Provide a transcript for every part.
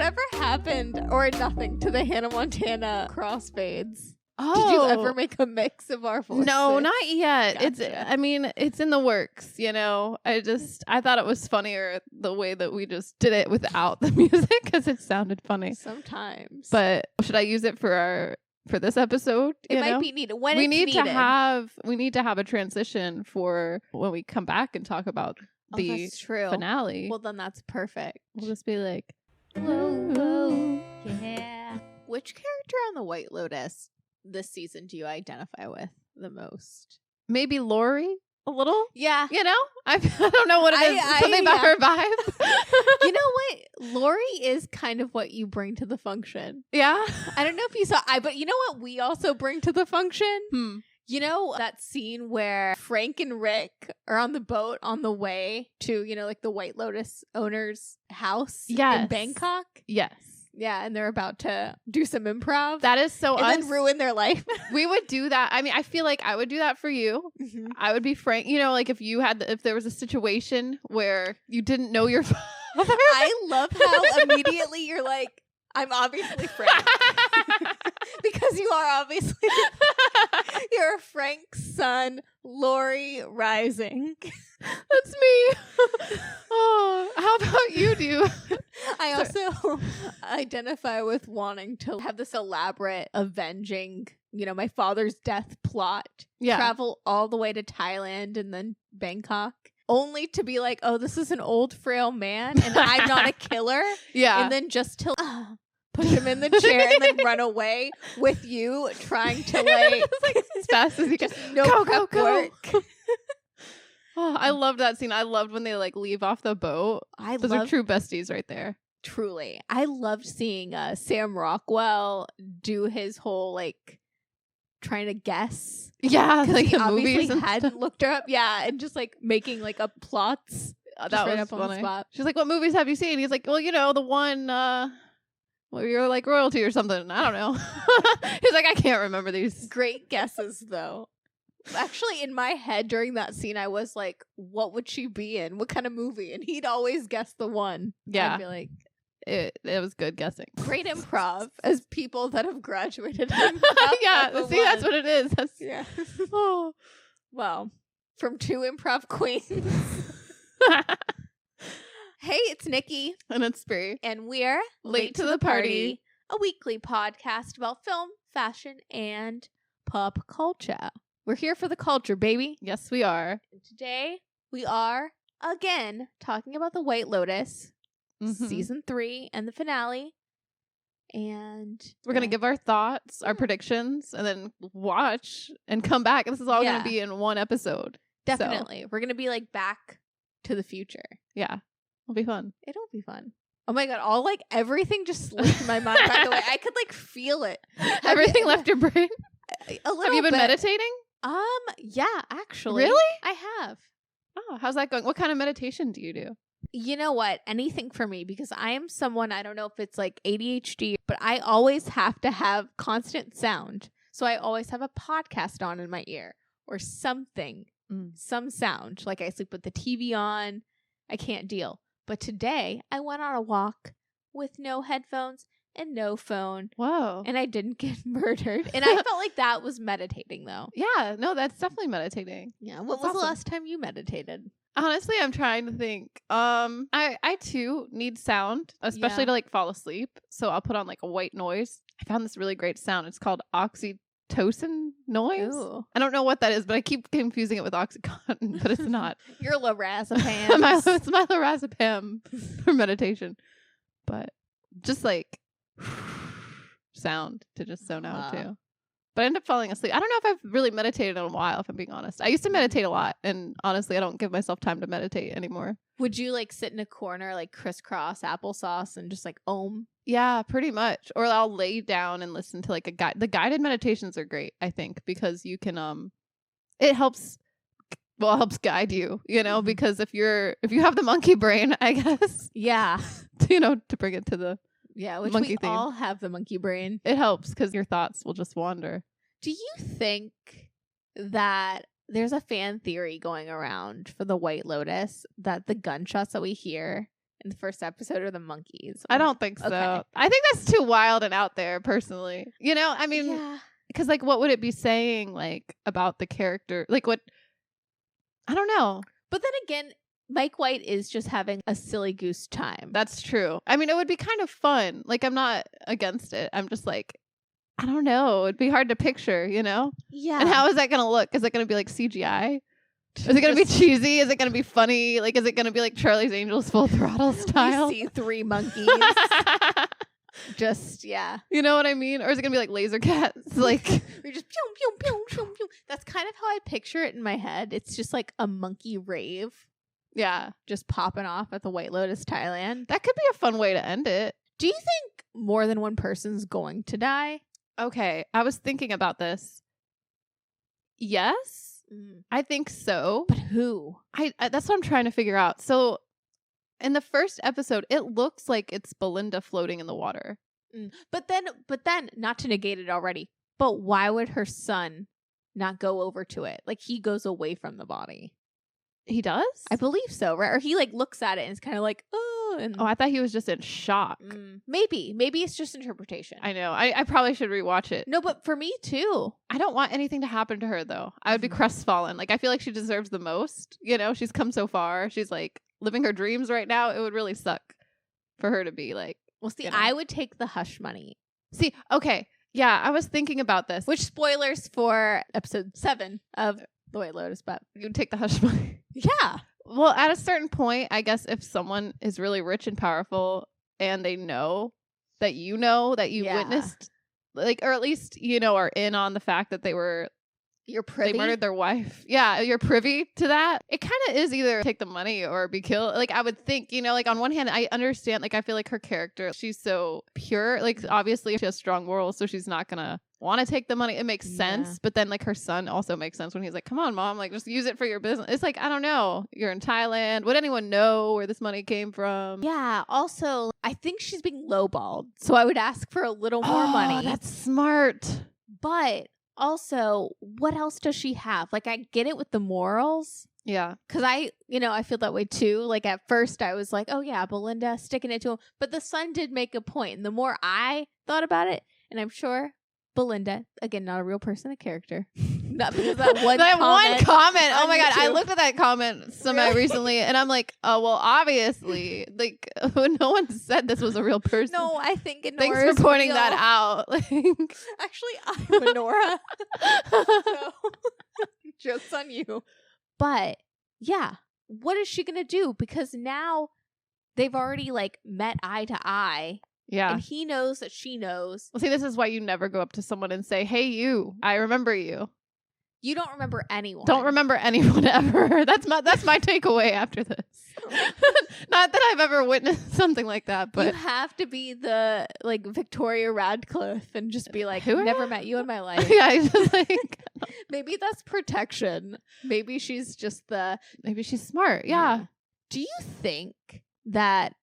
Whatever happened or nothing to the Hannah Montana crossfades? Oh, Did you ever make a mix of our voices? No, not yet. Gotcha. It's in the works, you know. I thought it was funnier the way that we just did it without the music because it sounded funny. Sometimes. But should I use it for this episode? It might be needed. When we it's need needed. we need to have a transition for when we come back and talk about the that's true. finale. Well, then that's perfect. We'll just be like, whoa, whoa, yeah. Which character on the White Lotus this season do you identify with the most? maybe Lori a little. Yeah. You know, I don't know what it is. Something about her vibe. You know what? Lori is kind of what you bring to the function. Yeah. I don't know if you saw, but you know what we also bring to the function? You know that scene where Frank and Rick are on the boat on the way to, you know, like the White Lotus owner's house in Bangkok? Yes. Yeah, and they're about to do some improv. That is so and then ruin their life. We would do that. I mean, I feel like I would do that for you. Mm-hmm. I would be Frank. You know, like if there was a situation where you didn't know your father. I love how immediately you're like, I'm obviously Frank. Because you are obviously you're Frank's son, Lori Rising. That's me. Oh, how about you, do? I also identify with wanting to have this elaborate avenging, you know, my father's death plot. Yeah. Travel all the way to Thailand and then Bangkok. Only to be like, oh, this is an old frail man and I'm not a killer. Yeah. And then just to push him in the chair and then run away with you trying to like as fast as you can. No prep work. Oh, I loved that scene. I loved when they like leave off the boat. Those are true besties right there. Truly. I loved seeing Sam Rockwell do his whole like trying to guess. Yeah, like he the obviously movies and hadn't looked her up. Yeah, and just like making like up plots. that right was up funny. on the spot. She's like, "What movies have you seen?" He's like, "Well, you know, the one where you're like royalty or something. I don't know." He's like, "I can't remember these." Great guesses though. Actually, in my head during that scene, I was like, what would she be in? What kind of movie? And he'd always guess the one. Yeah. I'd be like, it was good guessing. great improv as people that have graduated. Yeah, see, that's what it is. That's, yeah. Oh. Well, from two improv queens. Hey, it's Nikki. And it's Spree. And we're Late to the Party, a weekly podcast about film, fashion, and pop culture. We're here for the culture, baby. Yes, we are. And today, we are, again, talking about the White Lotus, season 3 and the finale. And we're going to give our thoughts, our predictions, and then watch and come back. This is all going to be in one episode. Definitely. So. We're going to be like back to the future. Yeah. It'll be fun. It'll be fun. Oh my God. Everything just slipped my mind. By the way, I could like feel it. Everything left your brain? A little Have you been bit. meditating? Yeah, actually. Really? I have. Oh, how's that going? What kind of meditation do you do? You know what? Anything for me, because I am someone, I don't know if it's like ADHD, but I always have to have constant sound. So I always have a podcast on in my ear or something, some sound. Like I sleep with the TV on. I can't deal. But today I went on a walk with no headphones and no phone. Whoa. And I didn't get murdered. And I felt like that was meditating though. Yeah, no, that's definitely meditating. Yeah. What was the last time you meditated? Honestly, I'm trying to think. I too need sound, especially to like fall asleep. So I'll put on like a white noise. I found this really great sound. It's called oxytocin noise. Ooh. I don't know what that is, but I keep confusing it with Oxycontin, but it's not. Your lorazepam. It's my lorazepam for meditation. But just like sound to just zone out too. But I end up falling asleep. I don't know if I've really meditated in a while, if I'm being honest. I used to meditate a lot, and honestly, I don't give myself time to meditate anymore. Would you like sit in a corner, like crisscross applesauce, and just like om? Yeah, pretty much. Or I'll lay down and listen to like a guide. The guided meditations are great, I think, because you can it helps guide you, you know, because if you have the monkey brain, I guess. Yeah. You know, to bring it to the which monkey we theme. all have the monkey brain. It helps because your thoughts will just wander. Do you think that there's a fan theory going around for the White Lotus that the gunshots that we hear in the first episode are the monkeys. I don't think so. Okay. I think that's too wild and out there, personally. You know, I mean, Yeah. because like, what would it be saying like about the character? Like, what? I don't know. But then again, Mike White is just having a silly goose time. That's true. I mean, it would be kind of fun. Like, I'm not against it. I'm just like, I don't know. It'd be hard to picture, you know? Yeah. And how is that going to look? Is it going to be like CGI? Is it going to be cheesy? Is it going to be funny? Like, is it going to be like Charlie's Angels Full Throttle style? We see 3 monkeys. Just, yeah. You know what I mean? Or is it going to be like laser cats? Like, we just pew, pew, pew, pew, pew. That's kind of how I picture it in my head. It's just like a monkey rave yeah, just popping off at the White Lotus, Thailand. that could be a fun way to end it. Do you think more than one person's going to die? Okay, I was thinking about this. Yes, I think so. But who? I that's what I'm trying to figure out. So, in the first episode, it looks like it's Belinda floating in the water. But then, not to negate it already, but why would her son not go over to it? Like, he goes away from the body. He does? I believe so, right? Or he like looks at it and it's kind of like, oh, and Oh, I thought he was just in shock. maybe it's just interpretation. I know. I probably should rewatch it. No, but for me too. I don't want anything to happen to her, though. I would be crestfallen. Like, I feel like she deserves the most. You know, she's come so far. She's like living her dreams right now. It would really suck for her to be like, Well, see, you know. I would take the hush money. See, okay. Yeah, I was thinking about this. Which spoilers for episode 7 of The White Lotus, but You'd take the hush money. yeah. Well, at a certain point, I guess if someone is really rich and powerful and they know that you Yeah. witnessed, like, or at least, you know, are in on the fact that You're privy. they murdered their wife. Yeah, you're privy to that. It kind of is either take the money or be killed. Like, I would think, you know, like on one hand, I understand, like, I feel like her character, she's so pure. Like, obviously she has strong morals, so she's not going to want to take the money. It makes sense. But then, like, her son also makes sense when he's like, come on, mom, like, just use it for your business. It's like, I don't know. You're in Thailand. Would anyone know where this money came from? Yeah. Also, I think she's being lowballed. So I would ask for a little more money. That's smart. But also, what else does she have? Like, I get it with the morals. Yeah. Because I feel that way too. Like, at first I was like, oh yeah, Belinda sticking it to him. But the son did make a point. And the more I thought about it, and I'm sure Belinda, again, not a real person, a character. Not because that one one comment. Oh on my God. I YouTube. looked at that comment recently and I'm like, oh, well, obviously, like, no one said this was a real person. No, I think Nora Thanks is for pointing real. that out. Like, Actually, I'm a Nora. So, joke's on you. But yeah, what is she gonna do? Because now they've already like met eye to eye. yeah. And he knows that she knows. Well, see, this is why you never go up to someone and say, hey, you, I remember you. You don't remember anyone. Don't remember anyone ever. That's my takeaway after this. Not that I've ever witnessed something like that, but you have to be the like Victoria Radcliffe and just be like, Who are never you? met you in my life. yeah, it's just like, Maybe that's protection. Maybe she's just the. maybe she's smart. Yeah. Do you think that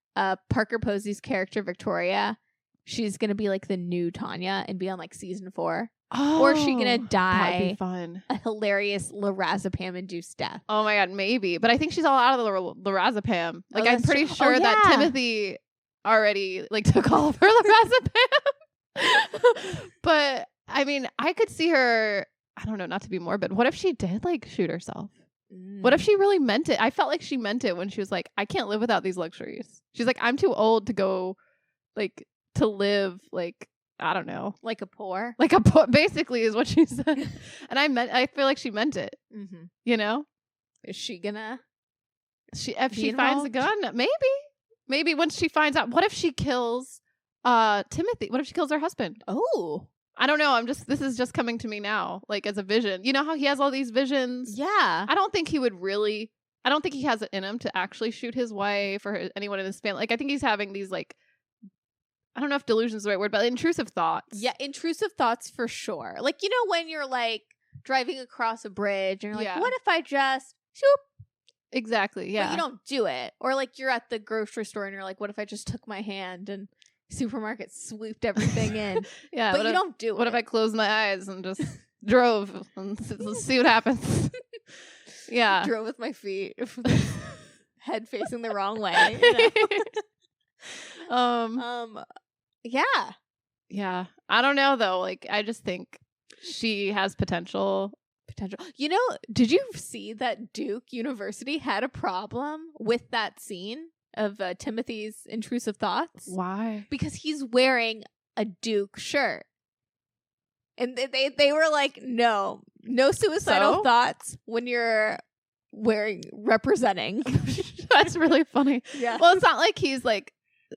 Parker Posey's character Victoria, she's gonna be like the new Tanya and be on like season 4? Oh, Or is she gonna that'd die be fun. a hilarious lorazepam-induced death? Oh my God, maybe. But I think she's all out of the lorazepam. Like, I'm that's pretty true. sure that yeah. Timothy already like took all of her lorazepam. But I mean, I could see her. I don't know, not to be morbid. What if she did like shoot herself? What if she really meant it? I felt like she meant it when she was like, I can't live without these luxuries. She's like, I'm too old to go, like, to live, like, I don't know. like a poor? Like basically is what she said. And I feel like she meant it, Mm-hmm. you know? Is she gonna? If she Be finds the involved? gun, maybe once she finds out. What if she kills Timothy? What if she kills her husband? Oh, I don't know. This is just coming to me now, like, as a vision. You know how he has all these visions? yeah. I don't think he has it in him to actually shoot his wife or anyone in his family. Like, I think he's having these, like, I don't know if delusion is the right word, but intrusive thoughts. Yeah, intrusive thoughts for sure. Like, you know, when you're like driving across a bridge and you're like, Yeah. what if I just shoop? Exactly. Yeah. But you don't do it. Or like you're at the grocery store and you're like, what if I just took my hand and supermarket swooped everything in? yeah. But what you if, don't do it. What if I closed my eyes and just drove and see what happens? Yeah. drove with my feet? head facing the wrong way. You know? Yeah. Yeah. I don't know though. Like, I just think she has potential. You know, did you see that Duke University had a problem with that scene of Timothy's intrusive thoughts? Why? Because he's wearing a Duke shirt. And they were like, no suicidal thoughts when you're representing. That's really funny. Yeah. Well, it's not like he's like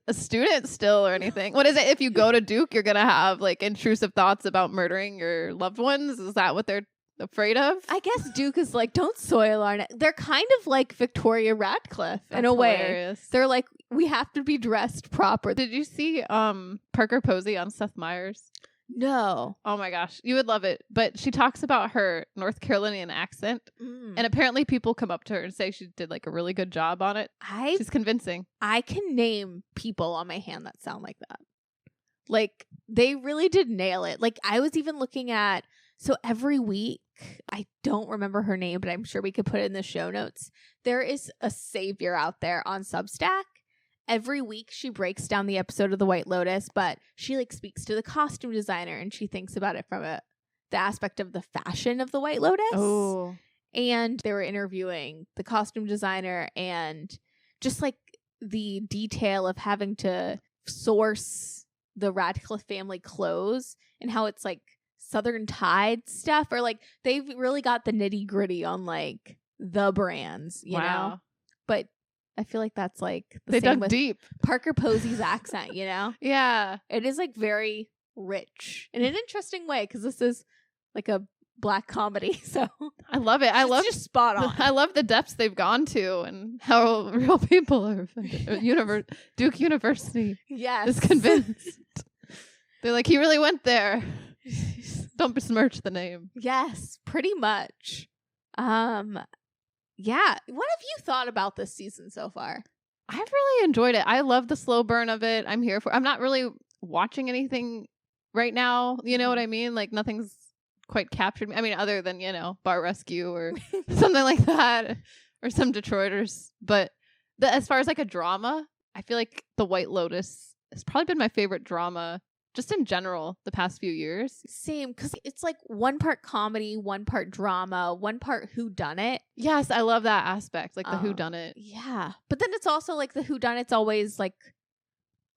a student still or anything. What is it? If you go to Duke, you're going to have like intrusive thoughts about murdering your loved ones? Is that what they're afraid of? I guess Duke is like, don't soil our net. They're kind of like Victoria Ratcliff in a way. Hilarious. They're like, we have to be dressed proper. Did you see Parker Posey on Seth Meyers? No. Oh my gosh, you would love it. But she talks about her North Carolinian accent, and apparently people come up to her and say she did like a really good job on it. She's convincing. I can name people on my hand that sound like that. Like, they really did nail it. Like, I was even looking at, so every week, I don't remember her name, but I'm sure we could put it in the show notes. There is a savior out there on Substack. Every week she breaks down the episode of the White Lotus, but she like speaks to the costume designer and she thinks about it from the aspect of the fashion of the White Lotus. Oh. And they were interviewing the costume designer and just like the detail of having to source the Radcliffe family clothes and how it's like Southern Tide stuff, or like they've really got the nitty gritty on like the brands, you know? But I feel like that's like they dug deep. Parker Posey's accent, you know? Yeah. It is like very rich in an interesting way because this is like a Black comedy. So I love it. Just spot on. I love the depths they've gone to and how real people are. Duke University is convinced. They're like, he really went there. Don't besmirch the name. Yes, pretty much. Yeah. What have you thought about this season so far? I've really enjoyed it. I love the slow burn of it. I'm not really watching anything right now. You know what I mean? Like nothing's quite captured me. I mean, other than, you know, Bar Rescue or something like that, or some Detroiters. But as far as like a drama, I feel like The White Lotus has probably been my favorite drama just in general the past few years. Same, because it's like one part comedy, one part drama, one part whodunit. Yes, I love that aspect, like the whodunit. Yeah, but then it's also like the whodunit's always like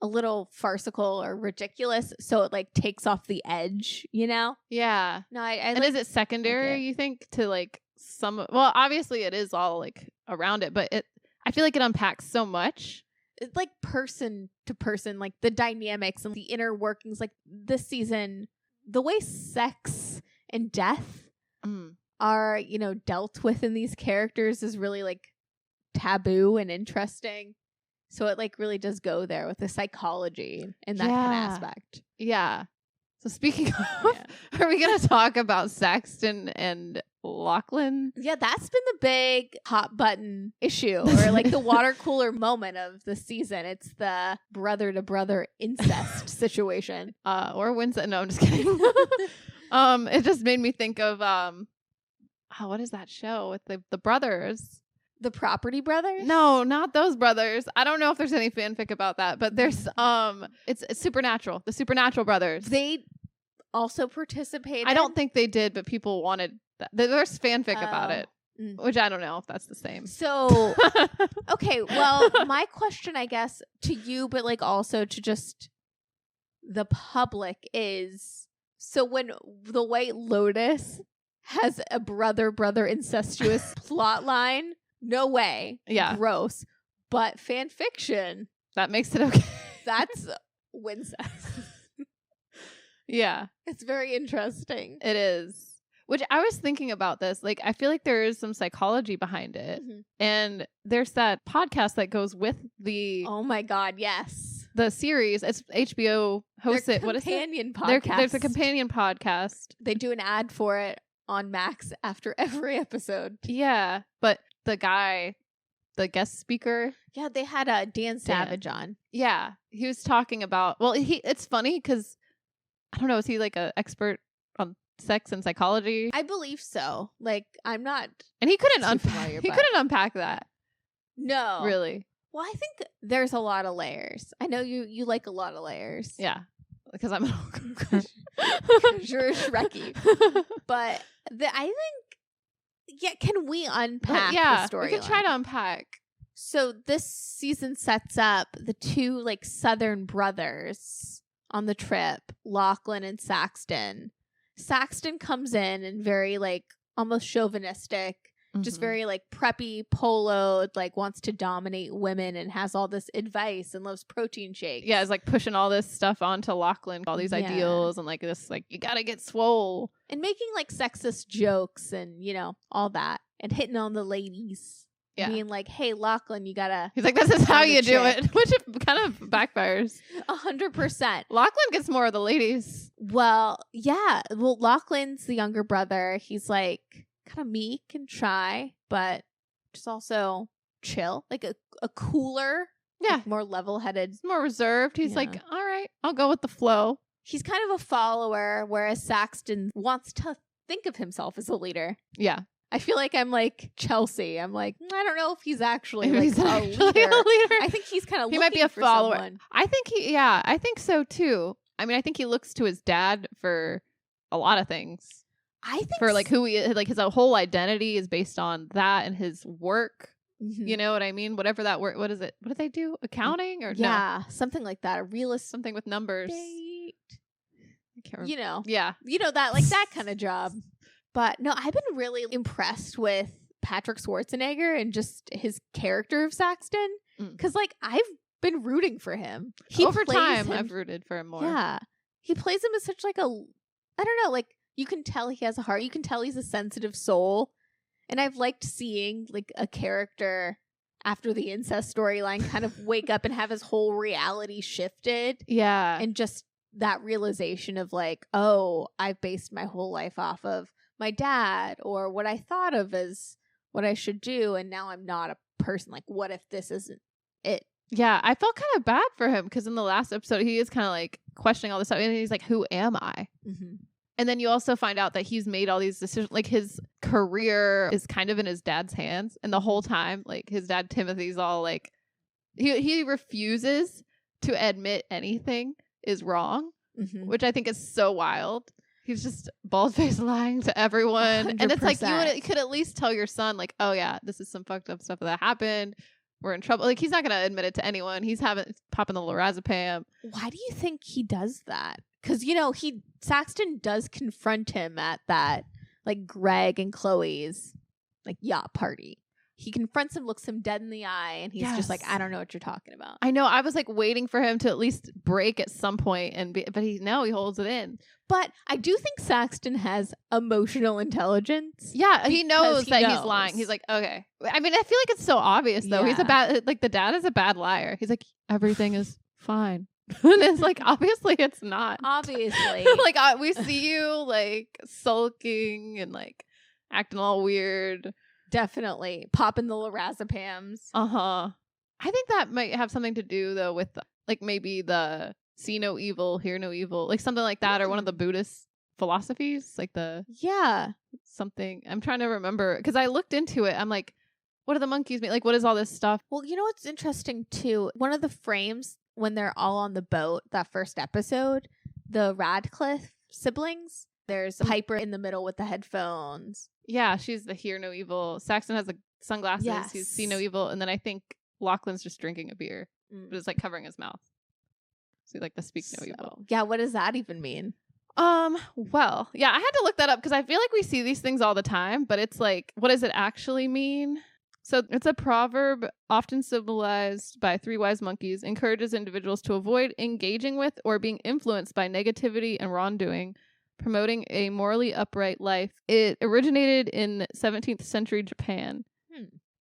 a little farcical or ridiculous, so it like takes off the edge, you know? Yeah. No, I and is it secondary, you think, to like some? Well, obviously it is all like around it, but I feel like it unpacks so much. It's like person to person, like the dynamics and the inner workings. Like this season, the way sex and death are, you know, dealt with in these characters is really like taboo and interesting. So it like really does go there with the psychology and that kind of aspect. Yeah. So speaking of, are we going to talk about Saxton and Lachlan? Yeah, that's been the big hot button issue, or like the water cooler moment of the season. It's the brother to brother incest situation. Or Winston. No, I'm just kidding. It just made me think of what is that show with the brothers? The Property Brothers? No, not those brothers. I don't know if there's any fanfic about that, but there's it's Supernatural. The Supernatural brothers. They also participated. I don't think they did, but people wanted that. There's fanfic about it, which I don't know if that's the same. So, okay, well, my question, I guess, to you, but like also to just the public is, so when the White Lotus has a brother incestuous plot line, no way. Yeah. Gross. But fan fiction. That makes it okay. That's Wincest. Yeah. It's very interesting. It is. Which I was thinking about this. Like, I feel like there is some psychology behind it. Mm-hmm. And there's that podcast that goes with the... Oh my God, yes. The series. It's HBO hosts it. What is it? Companion podcast. There's a companion podcast. They do an ad for it on Max after every episode. Yeah. But the guy, the guest speaker. Yeah, they had Dan Savage on. Yeah. He was talking about, well, it's funny because, I don't know, is he like an expert on sex and psychology? I believe so. Like, I'm not. And he couldn't unpack that. No. Really. Well, I think there's a lot of layers. I know you like a lot of layers. Yeah. Because I'm an You're Shrekky. But I think, can we unpack the story? We can try to unpack. So this season sets up the two like Southern brothers on the trip, Lachlan and Saxton. Saxton comes in and very like almost chauvinistic, just very like preppy, poloed, like wants to dominate women and has all this advice and loves protein shakes. Yeah, it's like pushing all this stuff onto Lachlan, all these ideals and like this, like, you gotta get swole. And making like sexist jokes and, all that. And hitting on the ladies. Yeah. Being like, hey, Lachlan, you gotta... He's like, this is how you do it. Which kind of backfires. 100%. Lachlan gets more of the ladies. Well, yeah. Well, Lachlan's the younger brother. He's like... kind of meek and shy, but just also chill, like a cooler, like more level-headed, more reserved. He's like, all right, I'll go with the flow. He's kind of a follower, whereas Saxton wants to think of himself as a leader. Yeah. I feel like I'm like Chelsea. I'm like, I don't know if he's actually like he's a leader. I think he's kind of he might be a follower. Someone. I think so too. I mean, I think he looks to his dad for a lot of things. I think for like who he is, like his whole identity is based on that and his work. You know what I mean? Whatever that work. What is it? What do they do? Accounting or no? Something like that. A realist, something with numbers. I can't remember. That like that kind of job. But no, I've been really impressed with Patrick Schwarzenegger and just his character of Saxton because like I've been rooting for him. Over time, I've rooted for him more. Yeah, he plays him as such like I don't know, like. You can tell he has a heart. You can tell he's a sensitive soul. And I've liked seeing like a character after the incest storyline kind of wake up and have his whole reality shifted. Yeah. And just that realization of like, oh, I've based my whole life off of my dad or what I thought of as what I should do. And now I'm not a person. Like, what if this isn't it? Yeah. I felt kind of bad for him because in the last episode, he is kind of like questioning all this stuff. And he's like, who am I? And then you also find out that he's made all these decisions. Like his career is kind of in his dad's hands. And the whole time, like his dad, Timothy's all like, he refuses to admit anything is wrong, which I think is so wild. He's just bald-faced lying to everyone. 100%. And it's like, you could at least tell your son like, oh yeah, this is some fucked up stuff that happened. We're in trouble. Like he's not going to admit it to anyone. He's popping the lorazepam. Why do you think he does that? Because, Saxton does confront him at that, like, Greg and Chloe's, like, yacht party. He confronts him, looks him dead in the eye, and he's just like, I don't know what you're talking about. I know. I was, like, waiting for him to at least break at some point, but he holds it in. But I do think Saxton has emotional intelligence. Yeah, he knows that he's lying. He's like, okay. I mean, I feel like it's so obvious, though. He's the dad is a bad liar. He's like, everything is fine. And it's like, obviously it's not. Obviously. Like, we see you, like, sulking and, like, acting all weird. Definitely. Popping the lorazepams. I think that might have something to do, though, with, like, maybe the see no evil, hear no evil. Like, something like that, or one of the Buddhist philosophies. Like, something. I'm trying to remember. Because I looked into it. I'm like, what do the monkeys mean? Like, what is all this stuff? Well, you know what's interesting, too? One of the frames... when they're all on the boat, that first episode, the Ratcliff siblings, there's Piper in the middle with the headphones. Yeah, she's the hear no evil. Saxton has the sunglasses. Yes. He's see no evil. And then I think Lachlan's just drinking a beer, but it's like covering his mouth. So like the speak no evil. Yeah, what does that even mean? Well, yeah, I had to look that up because I feel like we see these things all the time, but it's like, what does it actually mean? So it's a proverb often symbolized by three wise monkeys, encourages individuals to avoid engaging with or being influenced by negativity and wrongdoing, promoting a morally upright life. It originated in 17th century Japan.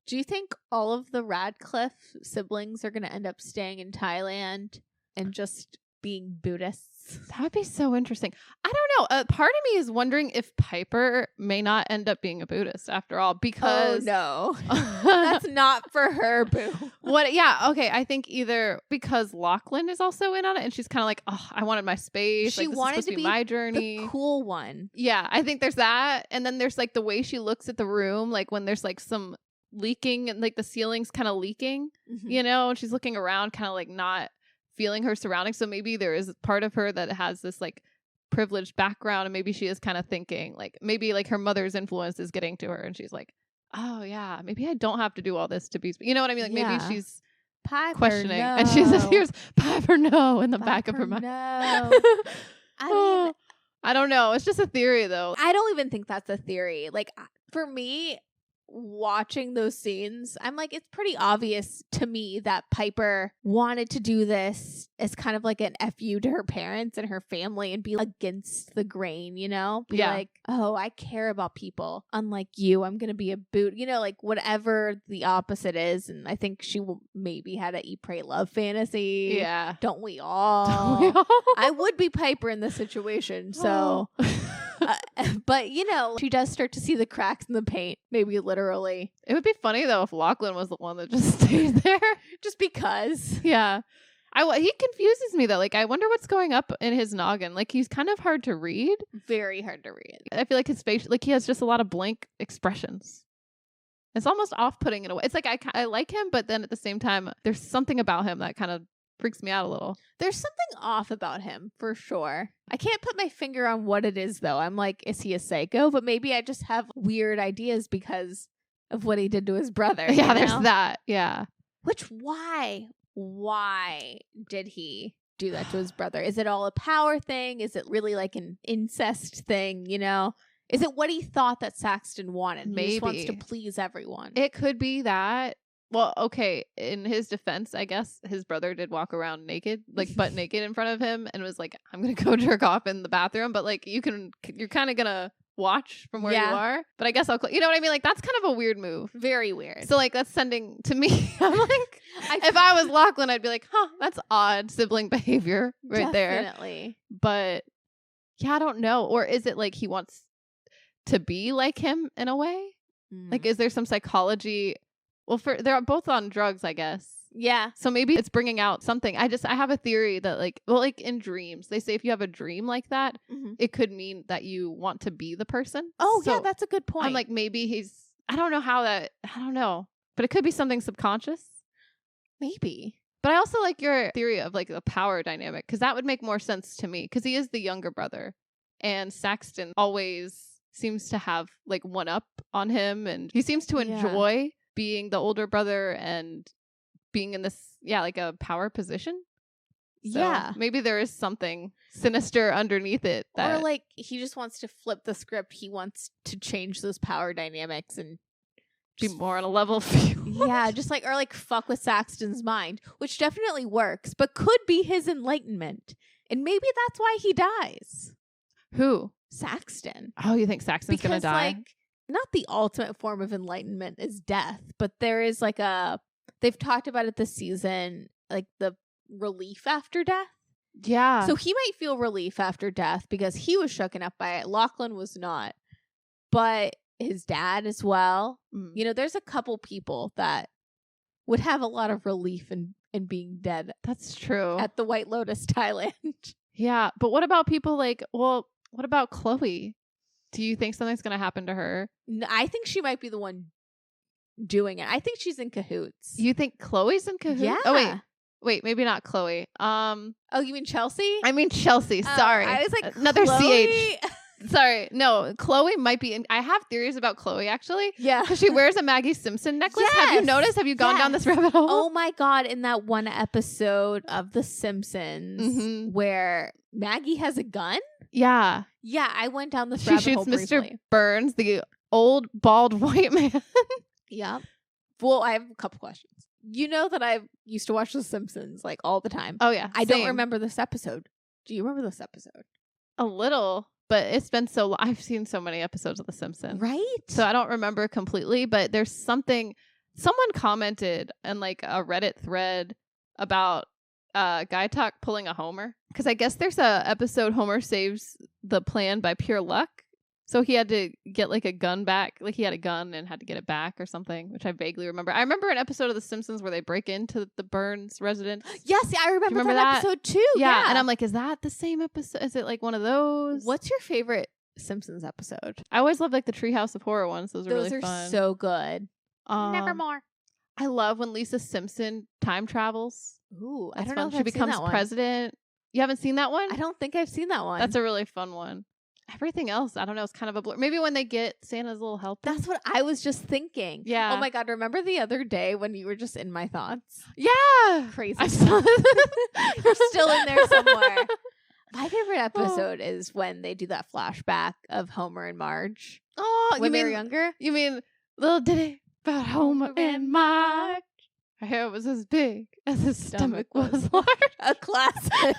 Do you think all of the Ratcliff siblings are going to end up staying in Thailand and just being Buddhists? That would be so interesting. I don't know. Part of me is wondering if Piper may not end up being a Buddhist after all, because no, that's not for her, boo. What? Yeah. Okay. I think either because Lachlan is also in on it, and she's kind of like, oh, I wanted my space. She like, this wanted is supposed to be my journey. The cool one. Yeah. I think there's that, and then there's like the way she looks at the room, like when there's like some leaking and like the ceiling's kind of leaking, Mhm. you know, and she's looking around kind of like not feeling her surroundings. So maybe there is part of her that has this like privileged background, and maybe she is kind of thinking like maybe like her mother's influence is getting to her and she's like, oh yeah, maybe I don't have to do all this to be, you know what I mean? Like maybe Yeah. she's Piper, questioning no. and she just hears Piper no in the back of her Piper, mind. no. I mean, I don't know. It's just a theory though. I don't even think that's a theory. Like, for me, watching those scenes, I'm like, it's pretty obvious to me that Piper wanted to do this as kind of like an FU to her parents and her family and be against the grain, you know? Be Yeah. like, oh, I care about people. Unlike you, I'm going to be a boot, you know, like whatever the opposite is. And I think she maybe had a Eat, Pray, Love fantasy. Yeah. Don't we all? Don't we all? I would be Piper in this situation. So, but you know, she does start to see the cracks in the paint, maybe literally. It would be funny though if Lachlan was the one that just stayed there. Just because. Yeah. He confuses me though. Like I wonder what's going up in his noggin. Like he's kind of hard to read. Very hard to read. I feel like his face, like he has just a lot of blank expressions. It's almost off-putting in a way. It's like I like him, but then at the same time, there's something about him that kind of freaks me out a little. There's something off about him, for sure. I can't put my finger on what it is, though. I'm like, is he a psycho? But maybe I just have weird ideas because of what he did to his brother. Yeah, you there's know? that. Yeah. Which, why did he do that to his brother? Is it all a power thing? Is it really like an incest thing, you know? Is it what he thought that Saxton wanted? He just wants to Maybe. please everyone. It could be that. Well, okay, in his defense, I guess his brother did walk around naked, like butt naked in front of him and was like, I'm going to go jerk off in the bathroom. But like, you're kind of going to watch from where you are. But I guess you know what I mean? Like, that's kind of a weird move. Very weird. So like, that's sending to me. I'm like, if I was Lachlan, I'd be like, that's odd sibling behavior right there. Definitely. But yeah, I don't know. Or is it like he wants to be like him in a way? Like, is there some psychology? Well, they're both on drugs, I guess. Yeah. So maybe it's bringing out something. I have a theory that like in dreams, they say if you have a dream like that, it could mean that you want to be the person. Oh, So yeah, that's a good point. I'm like, maybe I don't know. But it could be something subconscious. maybe. But I also like your theory of like the power dynamic, because that would make more sense to me, because he is the younger brother and Saxton always seems to have like one up on him, and he seems to enjoy being the older brother and being in this, like a power position. So maybe there is something sinister underneath it. Or like he just wants to flip the script. He wants to change those power dynamics and be more on a level field. Yeah, just like, or like fuck with Saxton's mind, which definitely works, but could be his enlightenment. And maybe that's why he dies. Who? Saxton. Oh, you think Saxton's going to die? Like, not the ultimate form of enlightenment is death, but there is like they've talked about it this season, like the relief after death. Yeah. So he might feel relief after death because he was shooken up by it. Lachlan was not. But his dad as well. You know, there's a couple people that would have a lot of relief in being dead. That's true. At the White Lotus, Thailand. Yeah. But what about people what about Chloe? Do you think something's going to happen to her? No, I think she might be the one doing it. I think she's in cahoots. You think Chloe's in cahoots? Yeah. Oh, wait, maybe not Chloe. Oh, you mean Chelsea? I mean Chelsea. Sorry. I was like, another Chloe? CH. Sorry. No, Chloe might be in. I have theories about Chloe, actually. Yeah. Because she wears a Maggie Simpson necklace. Yes. Have you noticed? Have you gone down this rabbit hole? Oh my God. In that one episode of The Simpsons where Maggie has a gun? Yeah. Yeah, I went down this she rabbit shoots hole Mr. briefly. Burns, the old bald white man. Yeah. Well, I have a couple questions. You know that I used to watch The Simpsons like all the time. Oh, yeah. I don't remember this episode. Do you remember this episode? A little, but it's been so long. I've seen so many episodes of The Simpsons. Right? So I don't remember completely, but there's something. Someone commented in like a Reddit thread about Guy Talk pulling a Homer. Because I guess there's a episode Homer saves the plan by pure luck. So he had to get like a gun back. Like he had a gun and had to get it back or something, which I vaguely remember. I remember an episode of The Simpsons where they break into the Burns residence. Yes, I remember that episode too. Yeah. And I'm like, is that the same episode? Is it like one of those? What's your favorite Simpsons episode? I always love like the Treehouse of Horror ones. Those are really fun. So good. Nevermore. I love when Lisa Simpson time travels. Ooh, That's I don't know fun. if She I've becomes seen that one. president. You haven't seen that one? I don't think I've seen that one. That's a really fun one. Everything else, I don't know, it's kind of a blur. Maybe when they get Santa's little helper. That's what I was just thinking. Yeah. Oh my God. Remember the other day when you were just in my thoughts? Yeah. Crazy. I saw You're still in there somewhere. My favorite episode is when they do that flashback of Homer and Marge. Oh, when they were younger. You mean little ditty about Homer and Marge? Her hair was as big as his stomach was large. A classic.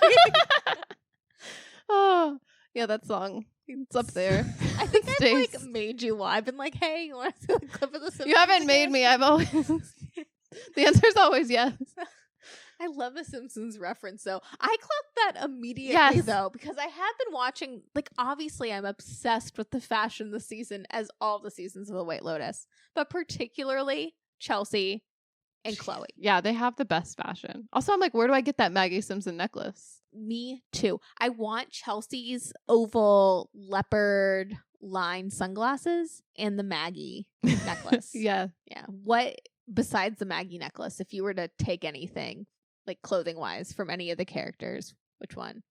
Oh, yeah, that song. It's up there. I think I've like made you. I've been like, hey, you want to see the clip of the Simpsons? You haven't made me. I've always. The answer is always yes. I love a Simpsons reference, though. I clocked that immediately, though, because I have been watching, like, obviously I'm obsessed with the fashion this season, as all the seasons of the White Lotus, but particularly Chelsea and Chloe. Yeah, they have the best fashion. Also, I'm like, where do I get that Maggie Simpson necklace? Me too. I want Chelsea's oval leopard line sunglasses and the Maggie necklace. Yeah. Yeah. What, besides the Maggie necklace, if you were to take anything, like clothing wise, from any of the characters, which one?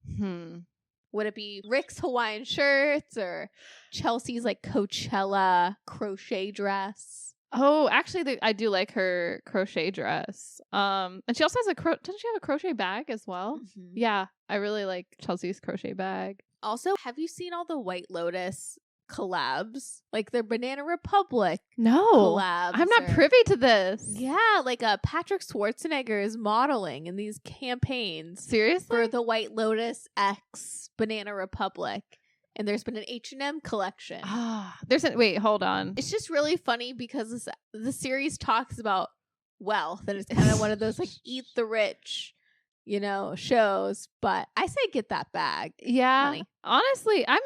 Would it be Rick's Hawaiian shirts or Chelsea's like Coachella crochet dress? Oh, actually, I do like her crochet dress. And she also has doesn't she have a crochet bag as well? Mm-hmm. Yeah, I really like Chelsea's crochet bag. Also, have you seen all the White Lotus collabs? Like their Banana Republic collabs. I'm not privy to this. Yeah, like Patrick Schwarzenegger is modeling in these campaigns. Seriously? For the White Lotus X Banana Republic. And there's been an H&M collection. Wait, hold on. It's just really funny because the series talks about wealth, and it's kind of one of those like eat the rich, shows. But I say get that bag. Yeah, honey. Honestly, I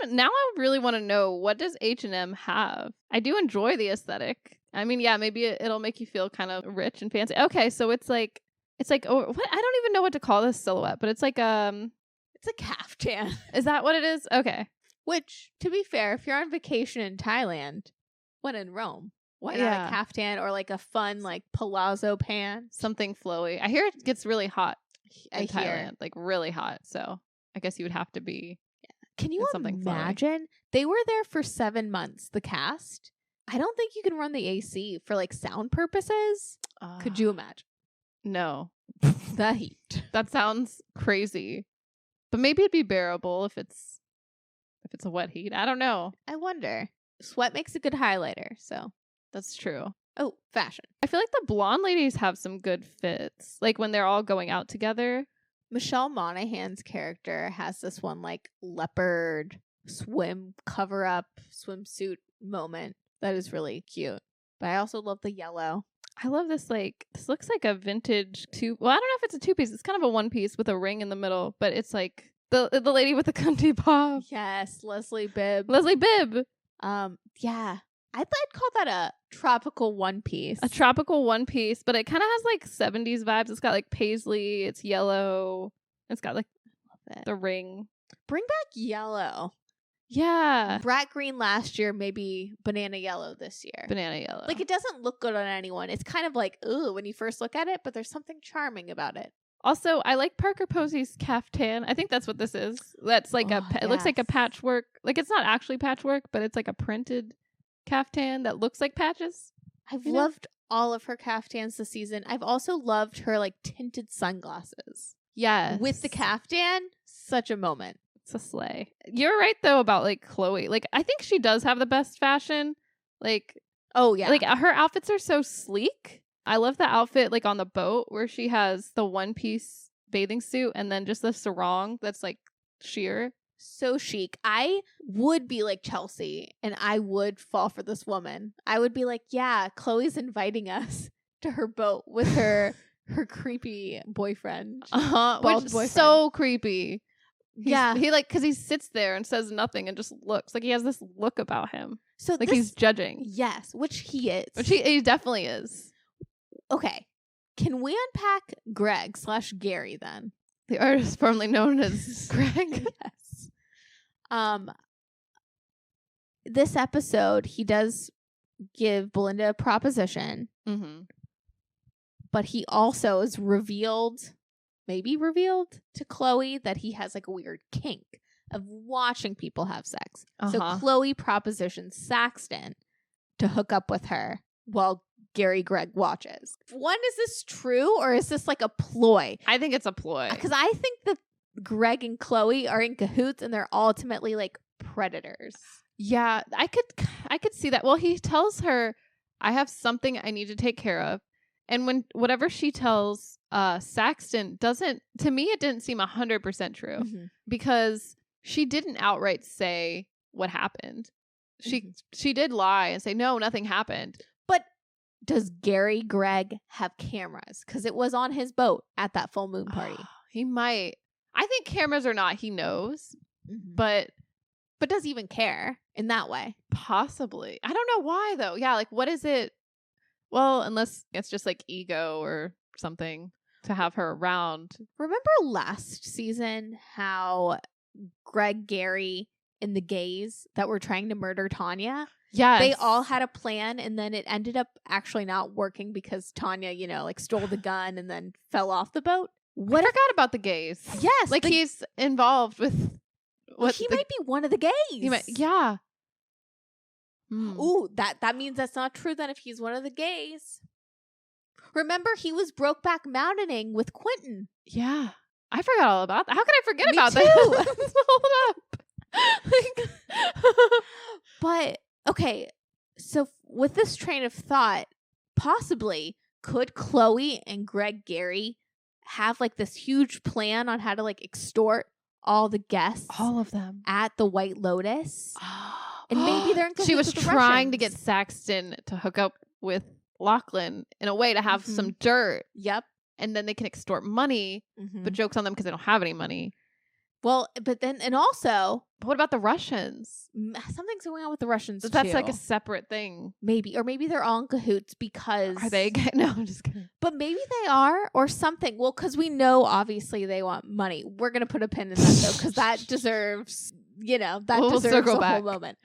really want to know, what does H&M have? I do enjoy the aesthetic. I mean, yeah, maybe it'll make you feel kind of rich and fancy. Okay, so it's like what? I don't even know what to call this silhouette, but it's like it's a caftan. Is that what it is? Okay. Which, to be fair, if you're on vacation in Thailand, when in Rome, why not a caftan or like a fun like palazzo pant? Something flowy. I hear it gets really hot in Thailand, like really hot. So I guess you would have to be. Yeah. Can you something imagine? flowy. They were there for 7 months, the cast. I don't think you can run the AC for like sound purposes. Could you imagine? No. The heat. That sounds crazy. But maybe it'd be bearable if it's a wet heat. I don't know. I wonder. Sweat makes a good highlighter, so. That's true. Oh, fashion. I feel like the blonde ladies have some good fits. Like when they're all going out together. Michelle Monaghan's character has this one like leopard swim cover-up swimsuit moment that is really cute. But I also love the yellow. I love this, this looks like a vintage well, I don't know if it's a two-piece. It's kind of a one-piece with a ring in the middle, but it's like the lady with the cunty bob. Yes, Leslie Bibb. Yeah. I'd call that a tropical one piece. A tropical one piece, but it kind of has like 70s vibes. It's got like paisley, it's yellow. It's got like the ring. Bring back yellow. Yeah. Brat green last year, maybe banana yellow this year. Banana yellow. Like it doesn't look good on anyone. It's kind of like, ooh, when you first look at it, but there's something charming about it. Also, I like Parker Posey's caftan. I think that's what this is. That's like it looks like a patchwork. Like it's not actually patchwork, but it's like a printed caftan that looks like patches. I've loved all of her caftans this season. I've also loved her like tinted sunglasses. Yes. With the caftan, such a moment. It's a slay. You're right though about like Chloe. Like I think she does have the best fashion. Like, oh yeah. Like her outfits are so sleek. I love the outfit like on the boat where she has the one piece bathing suit and then just the sarong that's like sheer. So chic. I would be like Chelsea and I would fall for this woman. I would be like, yeah, Chloe's inviting us to her boat with her creepy boyfriend. Which is so creepy. Yeah. He because he sits there and says nothing and just looks. Like he has this look about him. So like he's judging. Yes, which he is. Which he definitely is. Okay. Can we unpack Greg/Gary then? The artist formerly known as Greg. Yes. This episode, he does give Belinda a proposition, but he also is maybe revealed to Chloe that he has like a weird kink of watching people have sex. So Chloe propositions Saxton to hook up with her while Gary Gregg watches. One, is this true or is this like a ploy? I think it's a ploy. Because I think that Greg and Chloe are in cahoots and they're ultimately like predators. Yeah, I could see that. Well, he tells her, I have something I need to take care of. And whatever she tells Saxton to me, it didn't seem 100% true because she didn't outright say what happened. She did lie and say, no, nothing happened. But does Gary Gregg have cameras? Because it was on his boat at that full moon party. He might. I think cameras or not, he knows. But does he even care in that way? Possibly. I don't know why, though. Yeah, like, what is it? Well, unless it's just like ego or something to have her around. Remember last season how Greg, Gary, and the gays that were trying to murder Tanya? Yes. They all had a plan, and then it ended up actually not working because Tanya, like stole the gun and then fell off the boat. I forgot about the gays. Yes. Like he's involved with he might be one of the gays. Yeah. Ooh, that means that's not true then if he's one of the gays. Remember, he was Brokeback Mountaining with Quentin. Yeah. I forgot all about that. How could I forget Me about too. that? Hold up. But, okay, so with this train of thought, possibly, could Chloe and Greg Gary have like this huge plan on how to like extort all the guests? All of them. At the White Lotus? And maybe they're in cahoots She was with the trying to Russians. get Saxton to hook up with Lachlan in a way to have some dirt. Yep. And then they can extort money, but joke's on them because they don't have any money. Well, but then, and also... But what about the Russians? Something's going on with the Russians, That's too. like a separate thing. Maybe. Or maybe they're all in cahoots because... Are they? No, I'm just kidding. But maybe they are, or something. Well, because we know, obviously, they want money. We're going to put a pin in that, though, because that deserves, we'll deserves circle a back. whole moment.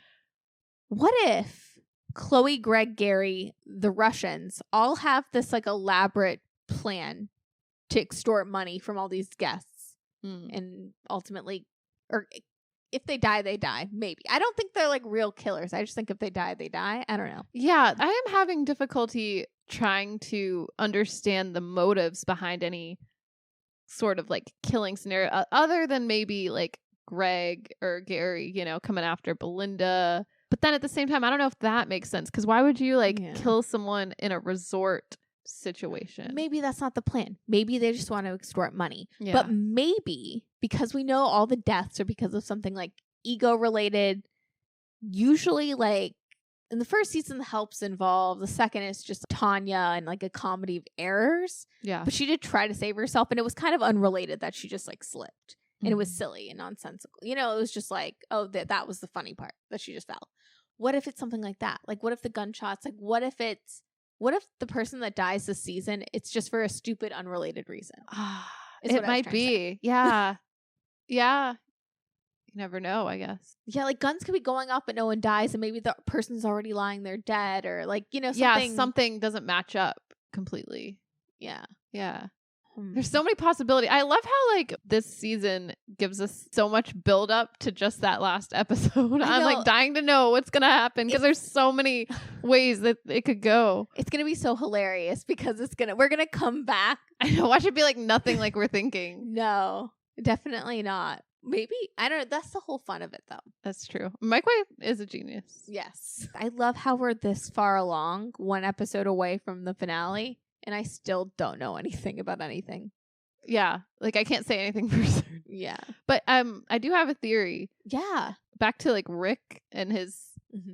What if Chloe, Greg, Gary, the Russians, all have this, like, elaborate plan to extort money from all these guests? And ultimately, or if they die, they die. Maybe. I don't think they're like real killers. I just think if they die, they die. I don't know. Yeah, I am having difficulty trying to understand the motives behind any sort of like killing scenario other than maybe like Greg or Gary, coming after Belinda. But then at the same time, I don't know if that makes sense because why would you kill someone in a resort situation? Maybe that's not the plan. Maybe they just want to extort money. Yeah. But maybe because we know all the deaths are because of something like ego related, usually like in the first season the help's involved, the second is just Tanya and like a comedy of errors. Yeah. But she did try to save herself and it was kind of unrelated that she just like slipped. And it was silly and nonsensical. It was just like, oh, that was the funny part that she just fell. What if it's something like that? Like what if the gunshots, like what if the person that dies this season, it's just for a stupid, unrelated reason? It might be. Yeah. Yeah. You never know, I guess. Yeah, like guns could be going off, but no one dies, and maybe the person's already lying there dead, or like, something. Yeah, something doesn't match up completely. Yeah. Yeah. There's so many possibilities. I love how like this season gives us so much build up to just that last episode. I'm like dying to know what's going to happen because there's so many ways that it could go. It's going to be so hilarious because we're going to come back. I know. Watch it be like nothing like we're thinking. No, definitely not. Maybe. I don't know. That's the whole fun of it though. That's true. Mike White is a genius. Yes. I love how we're this far along, one episode away from the finale. And I still don't know anything about anything. Yeah. Like I can't say anything for certain. Yeah. But I do have a theory. Yeah. Back to like Rick and his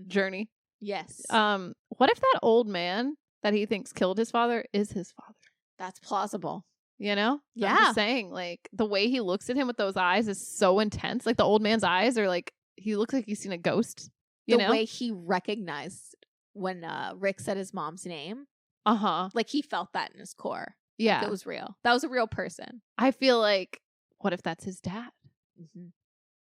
journey. Yes. What if that old man that he thinks killed his father is his father? That's plausible. Yeah. I'm just saying, like the way he looks at him with those eyes is so intense. Like the old man's eyes are like he looks like he's seen a ghost. The way he recognized when Rick said his mom's name. Like he felt that in his core. Yeah. Like it was real. That was a real person. I feel like, what if that's his dad?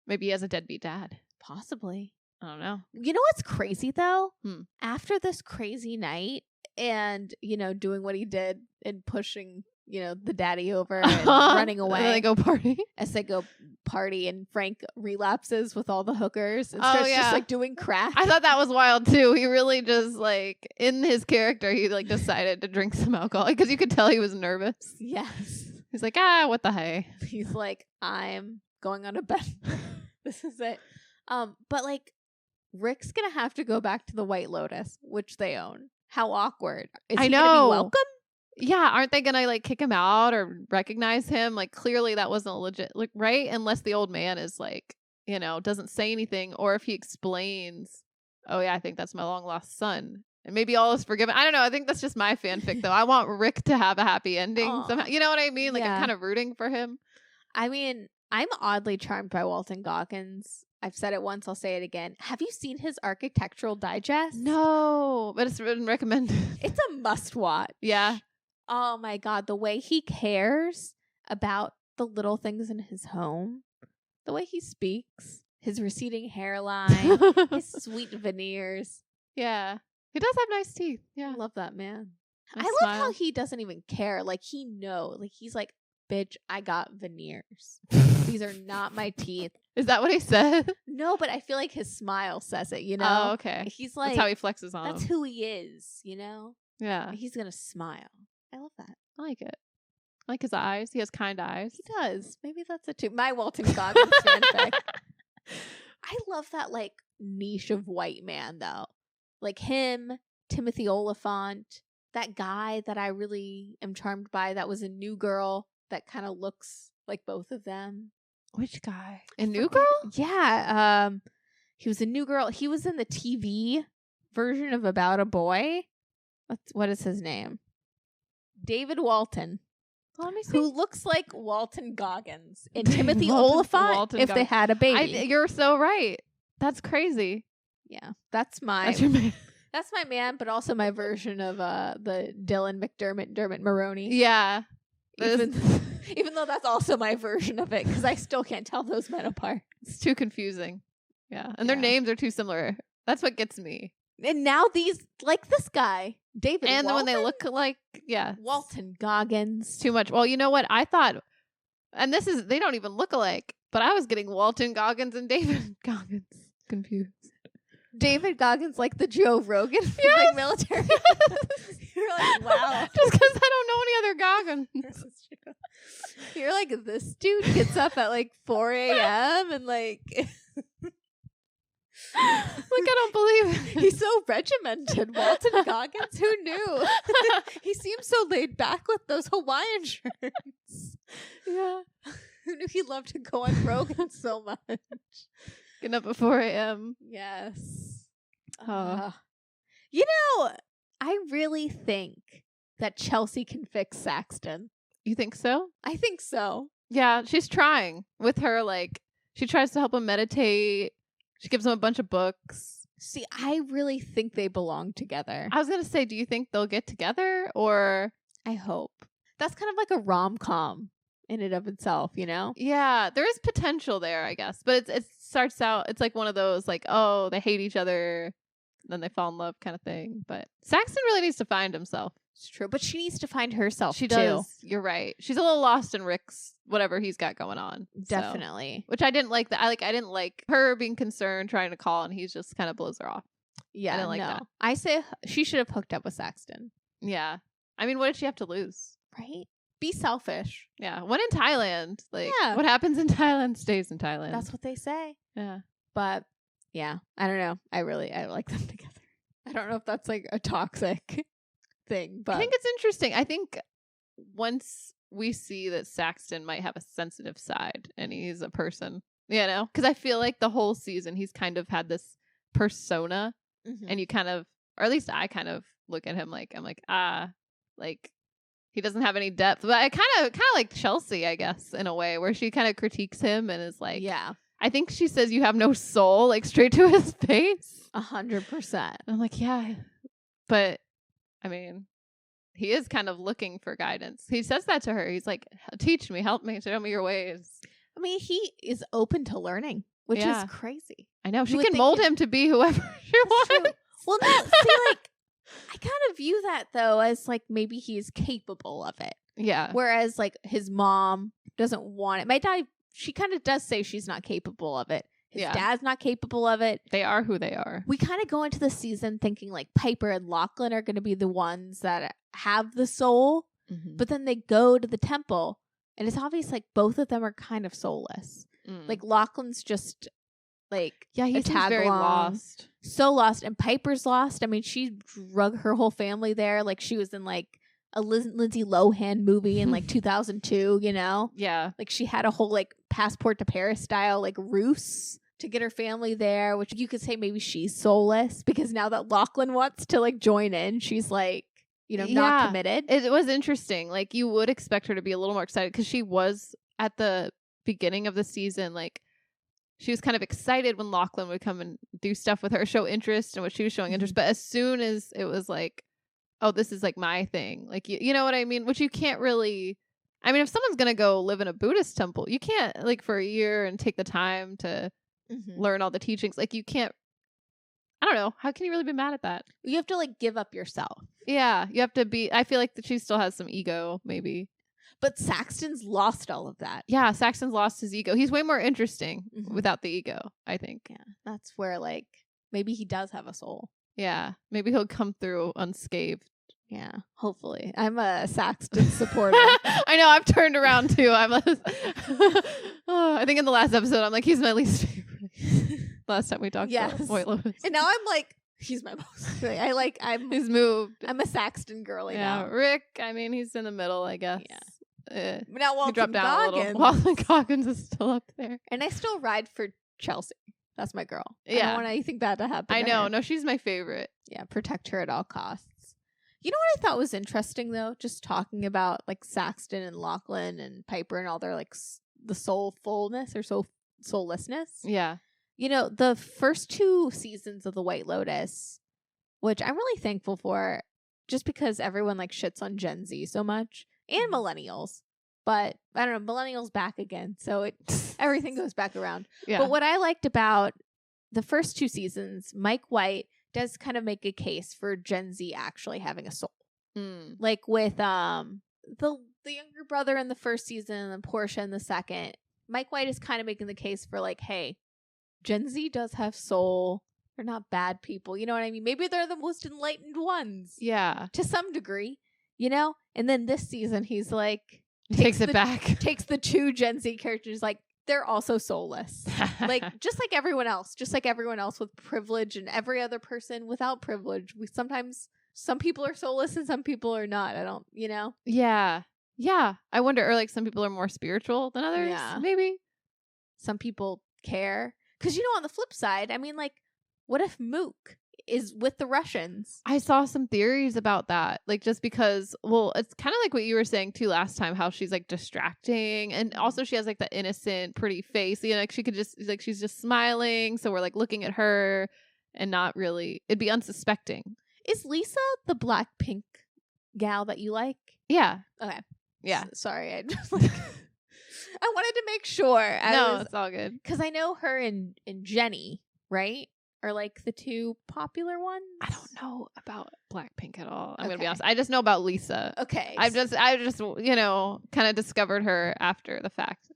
Maybe he has a deadbeat dad. Possibly. I don't know. You know what's crazy though? Hmm. After this crazy night and, doing what he did and pushing, the daddy over and running away. And then they go party. As they go party and Frank relapses with all the hookers and starts just like doing crack. I thought that was wild too. He really just like in his character, he like decided to drink some alcohol because you could tell he was nervous. Yes. He's like, what the hey? He's like, I'm going on a bed. This is it. But like Rick's gonna have to go back to the White Lotus, which they own. How awkward. Is he gonna be welcome? Yeah, aren't they gonna like kick him out or recognize him? Like clearly that wasn't legit, like, right? Unless the old man is like, doesn't say anything, or if he explains, oh yeah, I think that's my long lost son, and maybe all is forgiven. I don't know. I think that's just my fanfic though. I want Rick to have a happy ending somehow. You know what I mean? Like I'm kind of rooting for him. I mean, I'm oddly charmed by Walton Goggins. I've said it once, I'll say it again. Have you seen his architectural digest? No, but it's been recommended. It's a must watch. Yeah. Oh my God, the way he cares about the little things in his home, the way he speaks, his receding hairline, his sweet veneers. Yeah. He does have nice teeth. Yeah. I love that man. Nice I smile. love how he doesn't even care. Like he knows. Like he's like, bitch, I got veneers. These are not my teeth. Is that what he said? No, but I feel like his smile says it, Oh, okay. He's like, that's how he flexes on that's him. who he is, Yeah. He's going to smile. I love that. I like it. I like his eyes. He has kind eyes. He does. Maybe that's it too. My Walton Goggins fanfic. I love that like niche of white man though. Like him, Timothy Oliphant, that guy that I really am charmed by that was a New Girl that kind of looks like both of them. Which guy? A New Girl? Yeah. He was a New Girl. He was in the TV version of About a Boy. What is his name? David Walton. Let me see. Who looks like Walton Goggins and Timothy Oliphant if they had a baby. You're so right. That's crazy. Yeah. That's your man. That's my man, but also my version of the Dylan Dermot Maroney. Yeah. Even though that's also my version of it, because I still can't tell those men apart. It's too confusing. Yeah. And their names are too similar. That's what gets me. And now these, like this guy, David and Walton? when they look like, Walton Goggins. Too much. Well, you know what? I thought, and they don't even look alike, but I was getting Walton Goggins and David Goggins confused. David Goggins, like the Joe Rogan, like military. You're like, wow. Just because I don't know any other Goggins. You're like, this dude gets up at like 4 a.m. and like I don't believe it. He's so regimented. Walton Goggins, who knew? He seems so laid back with those Hawaiian shirts. Yeah. Who knew he loved to go on Rogan so much? Getting up at 4 a.m. Yes. Oh. I really think that Chelsea can fix Saxton. You think so? I think so. Yeah, she's trying with her, like, she tries to help him meditate. She gives him a bunch of books. See, I really think they belong together. I was going to say, do you think they'll get together or? I hope. That's kind of like a rom-com in and of itself, Yeah, there is potential there, I guess. But it starts out, it's like one of those, like, oh, they hate each other, then they fall in love kind of thing. But Saxton really needs to find himself. It's true, but she needs to find herself, She too. does. You're right. She's a little lost in Rick's, whatever he's got going on. Definitely. So, which I didn't like. I didn't like her being concerned, trying to call, and he just kind of blows her off. Yeah, I didn't like that. I say she should have hooked up with Saxton. Yeah. I mean, what did she have to lose? Right? Be selfish. Yeah. When in Thailand, like, Yeah. what happens in Thailand stays in Thailand. That's what they say. Yeah. But, yeah, I don't know. I like them together. I don't know if that's like a toxic thing, but I think it's interesting. I think once we see that Saxton might have a sensitive side and he's a person, because I feel like the whole season he's kind of had this persona and you kind of, or at least I kind of look at him like, I'm like, like he doesn't have any depth. But I kind of like Chelsea, I guess, in a way where she kind of critiques him and is like, yeah. I think she says you have no soul, like straight to his face. 100%. I'm like, yeah, but I mean, he is kind of looking for guidance. He says that to her. He's like, teach me, help me, show me your ways. I mean, he is open to learning. which Yeah. is crazy. I know. She would can think mold it- him to be whoever she wants. Well, no, see, like, I kind of view that, though, as, like, maybe he's capable of it. Yeah. Whereas, like, his mom doesn't want it. My dad, she kind of does say she's not capable of it. His Yeah. dad's not capable of it. They are who they are. We kind of go into the season thinking, like, Piper and Lachlan are going to be the ones that have the soul. Mm-hmm. But then they go to the temple, and it's obvious, like, both of them are kind of soulless. Like, Lachlan's just, like, yeah, he a seems very tag-along. lost. So lost. And Piper's lost. I mean, she drug her whole family there. Like, she was in, like, a Lindsay Lohan movie in, like, 2002, you know? Yeah. Like, she had a whole, like, Passport to Paris style, like, ruse to get her family there, which you could say maybe she's soulless, because now that Lachlan wants to, like, join in, she's, like, you know, not Yeah. committed. It was interesting. Like, you would expect her to be a little more excited because she was at the beginning of the season, like, she was kind of excited when Lachlan would come and do stuff with her, show interest in what she was showing interest. But as soon as it was like, oh, this is like my thing, like, you know what I mean? Which you can't really, I mean, if someone's going to go live in a Buddhist temple, you can't, like, for a year and take the time to learn all the teachings. Like, you can't, I don't know. How can you really be mad at that? You have to, like, give up yourself. Yeah. You have to be, I feel like that she still has some ego, maybe. But Saxton's lost all of that. Yeah, Saxton's lost his ego. He's way more interesting Mhm. without the ego, I think. Yeah. That's where, like, maybe he does have a soul. Yeah, maybe he'll come through unscathed. Yeah, hopefully. I'm a Saxton supporter. I know, I've turned around too. I think in the last episode, I'm like, he's my least favorite. Last time we talked about Yes. White Lotus. And now I'm like, he's my most. He's moved. I'm a Saxton girly Yeah, now. Rick, I mean, he's in the middle, I guess. Yeah. Now Now he Walton dropped down a Goggins. little. Walton Goggins is still up there. And I still ride for Chelsea. That's my girl. I Yeah. don't want anything bad to happen I to know. her. No, she's my favorite. Yeah, protect her at all costs. You know what I thought was interesting, though? Just talking about, like, Saxton and Lachlan and Piper and all their, like, the soulfulness or soullessness. Yeah. You know, the first 2 seasons of The White Lotus, which I'm really thankful for, just because everyone, like, shits on Gen Z so much, and millennials. But, I don't know, millennials back again, so everything goes back around. Yeah. But what I liked about the first 2 seasons, Mike White does kind of make a case for Gen Z actually having a soul. Like with the younger brother in the first season and then Portia in the second, Mike White is kind of making the case for, like, hey, Gen Z does have soul. They're not bad people. You know what I mean? Maybe they're the most enlightened ones. Yeah. To some degree, you know? And then this season, he's like... Takes it back. Takes the 2 Gen Z characters, like, they're also soulless. Like, just like everyone else. Just like everyone else with privilege and every other person without privilege. Some people are soulless and some people are not. I don't, you know? Yeah. Yeah. I wonder, or like some people are more spiritual than others. Yeah. Maybe. Some people care. Because, you know, on the flip side, I mean, like, what if Mook is with the Russians? I saw some theories about that. Like, just because, well, it's kind of like what you were saying too last time, how she's like distracting. And also she has like the innocent, pretty face. You know, like she could just, like, she's just smiling. So we're like looking at her and not really, it'd be unsuspecting. Is Lisa the Blackpink gal that you like? Yeah. Okay. Yeah. Sorry. I just like, I wanted to make sure. It's all good. Because I know her and Jenny, right? Are like the 2 popular ones. I don't know about Blackpink at all. I'm gonna be Okay. honest. I just know about Lisa. Okay. I just you know, kind of discovered her after the fact.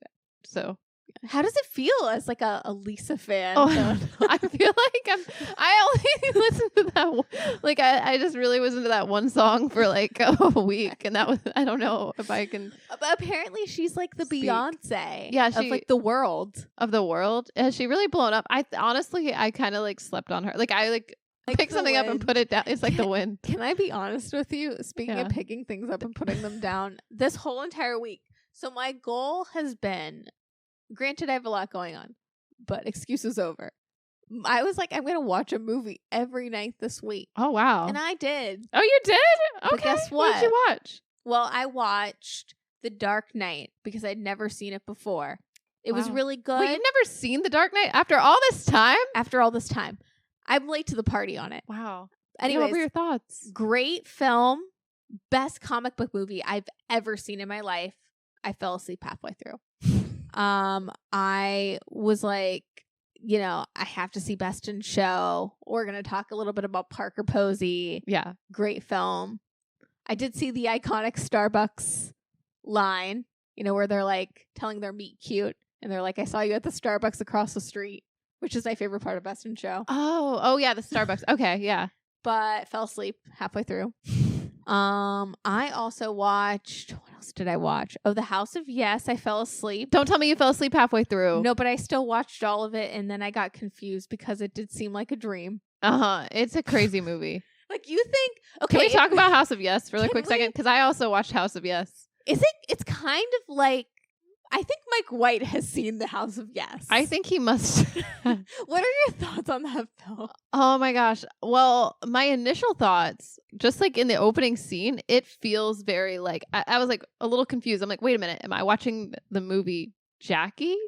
So how does it feel as like a Lisa fan? I don't know. I feel like I only listened to that one. Like I just really was into that one song for like a week, and that was, I don't know if I can. But apparently she's like the Speak. Beyonce Yeah, of she- like the world. Of the world. Has she really blown up? I honestly, I kind of like slept on her. Like I like pick the something up and wind. put it down. It's like the wind. Can I be honest with you? Speaking Yeah. of picking things up and putting them down, this whole entire week. So my goal has been, granted I have a lot going on, but excuses over. I was like, I'm going to watch a movie every night this week. Oh wow. And I did. Oh, you did? Okay. But guess What did you watch? Well, I watched The Dark Knight because I'd never seen it before. It was Wow. really good. Wait, you've never seen The Dark Knight after all this time? After all this time. I'm late to the party on it. Wow. Anyways, What were your thoughts? great film. Best comic book movie I've ever seen in my life. I fell asleep halfway through. I was like, you know, I have to see Best in Show. We're going to talk a little bit about Parker Posey. Yeah. Great film. I did see the iconic Starbucks line, you know, where they're like telling their meet cute. And they're like, I saw you at the Starbucks across the street, which is my favorite part of Best in Show. Oh, yeah, the Starbucks. Okay, yeah. But fell asleep halfway through. I also watched, what else did I watch? Oh, The House of Yes. I fell asleep. Don't tell me you fell asleep halfway through. No, but I still watched all of it, and then I got confused because it did seem like a dream. It's a crazy movie. Like, you think, okay. Can we talk about House of Yes for a quick we? second? Because I also watched House of Yes. It's kind of like, I think Mike White has seen The House of Yes. I think he must. What are your thoughts on that film? Oh my gosh. Well, my initial thoughts, just like in the opening scene, it feels very like, I was like a little confused. I'm like, wait a minute. Am I watching the movie Jackie?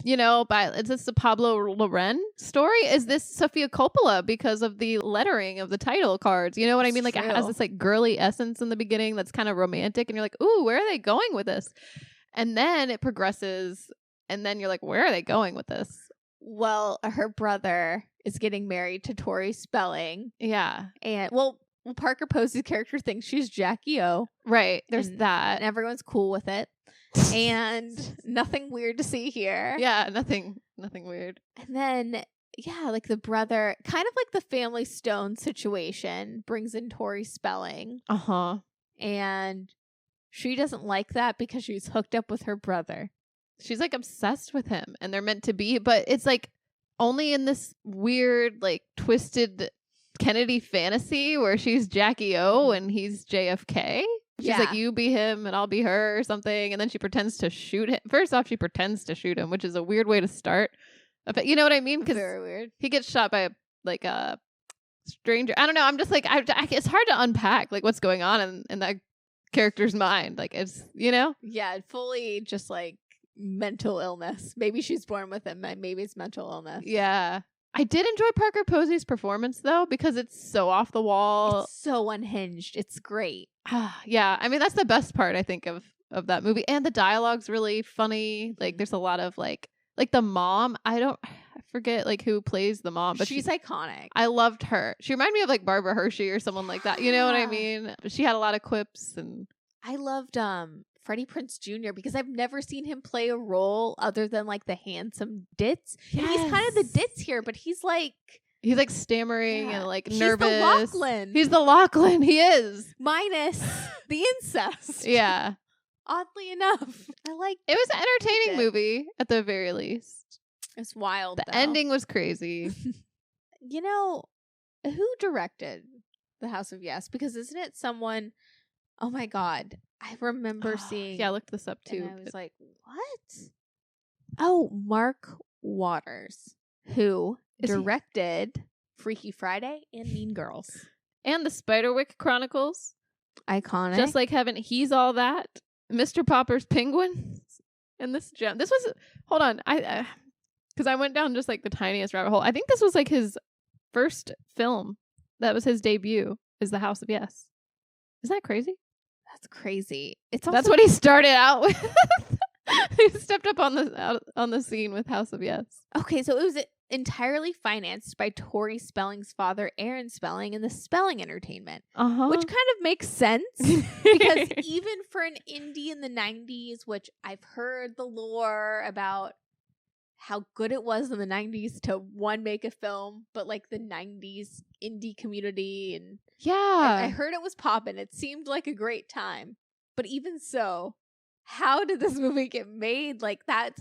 You know, is this the Pablo Loren story? Is this Sofia Coppola because of the lettering of the title cards? You know what I mean? Like, it has this like girly essence in the beginning that's kind of romantic. And you're like, ooh, where are they going with this? And then it progresses, and then you're like, where are they going with this? Well, her brother is getting married to Tori Spelling. Yeah. And, well, Parker Posey's character thinks she's Jackie O. Right. There's that. And everyone's cool with it. And nothing weird to see here. Yeah, nothing weird. And then, yeah, like the brother, kind of like the Family Stone situation, brings in Tori Spelling. Uh-huh. And she doesn't like that because she's hooked up with her brother. She's like obsessed with him, and they're meant to be, but it's like only in this weird, like twisted Kennedy fantasy where she's Jackie O and he's JFK. She's like, you be him and I'll be her or something. And then she pretends to shoot him. First off, she pretends to shoot him, which is a weird way to start. But you know what I mean? Because very weird. He gets shot by a stranger. I don't know. I'm just like, it's hard to unpack like what's going on in that character's mind. Like, it's, you know? Yeah, fully just like mental illness. Maybe she's born with it. Maybe it's mental illness. Yeah. I did enjoy Parker Posey's performance though, because it's so off the wall. It's so unhinged. It's great. Yeah. I mean, that's the best part, I think, of that movie. And the dialogue's really funny. Like, there's a lot of like the mom. I forget like who plays the mom, but she's iconic. I loved her. She reminded me of like Barbara Hershey or someone like that. You know what I mean? But she had a lot of quips, and I loved Freddie Prinze Jr. because I've never seen him play a role other than like the handsome ditz. Yes. And he's kind of the ditz here, but he's like stammering and like nervous. He's the Lachlan. He's the Lachlan. He is. Minus the incest. Yeah. Oddly enough. It was an entertaining movie at the very least. It's wild. The ending was crazy. You know, who directed The House of Yes? Because isn't it someone, oh my God, I remember seeing. Yeah, I looked this up too. And I was like, what? Oh, Mark Waters, who directed Freaky Friday and Mean Girls. And the Spiderwick Chronicles. Iconic. Just Like Heaven. He's All That. Mr. Popper's Penguin. And this gem. This was, hold on. Because I went down just like the tiniest rabbit hole. I think this was like his first film. That was his debut, is The House of Yes. Isn't that crazy? That's crazy. That's what he started out with. He stepped up on the scene with House of Yes. Okay, so it was entirely financed by Tori Spelling's father, Aaron Spelling, and the Spelling Entertainment, which kind of makes sense because even for an indie in the 90s, which I've heard the lore about how good it was in the 90s to make a film, but like the 90s indie community, and I heard it was poppin'. It seemed like a great time, but even so, how did this movie get made? Like, that's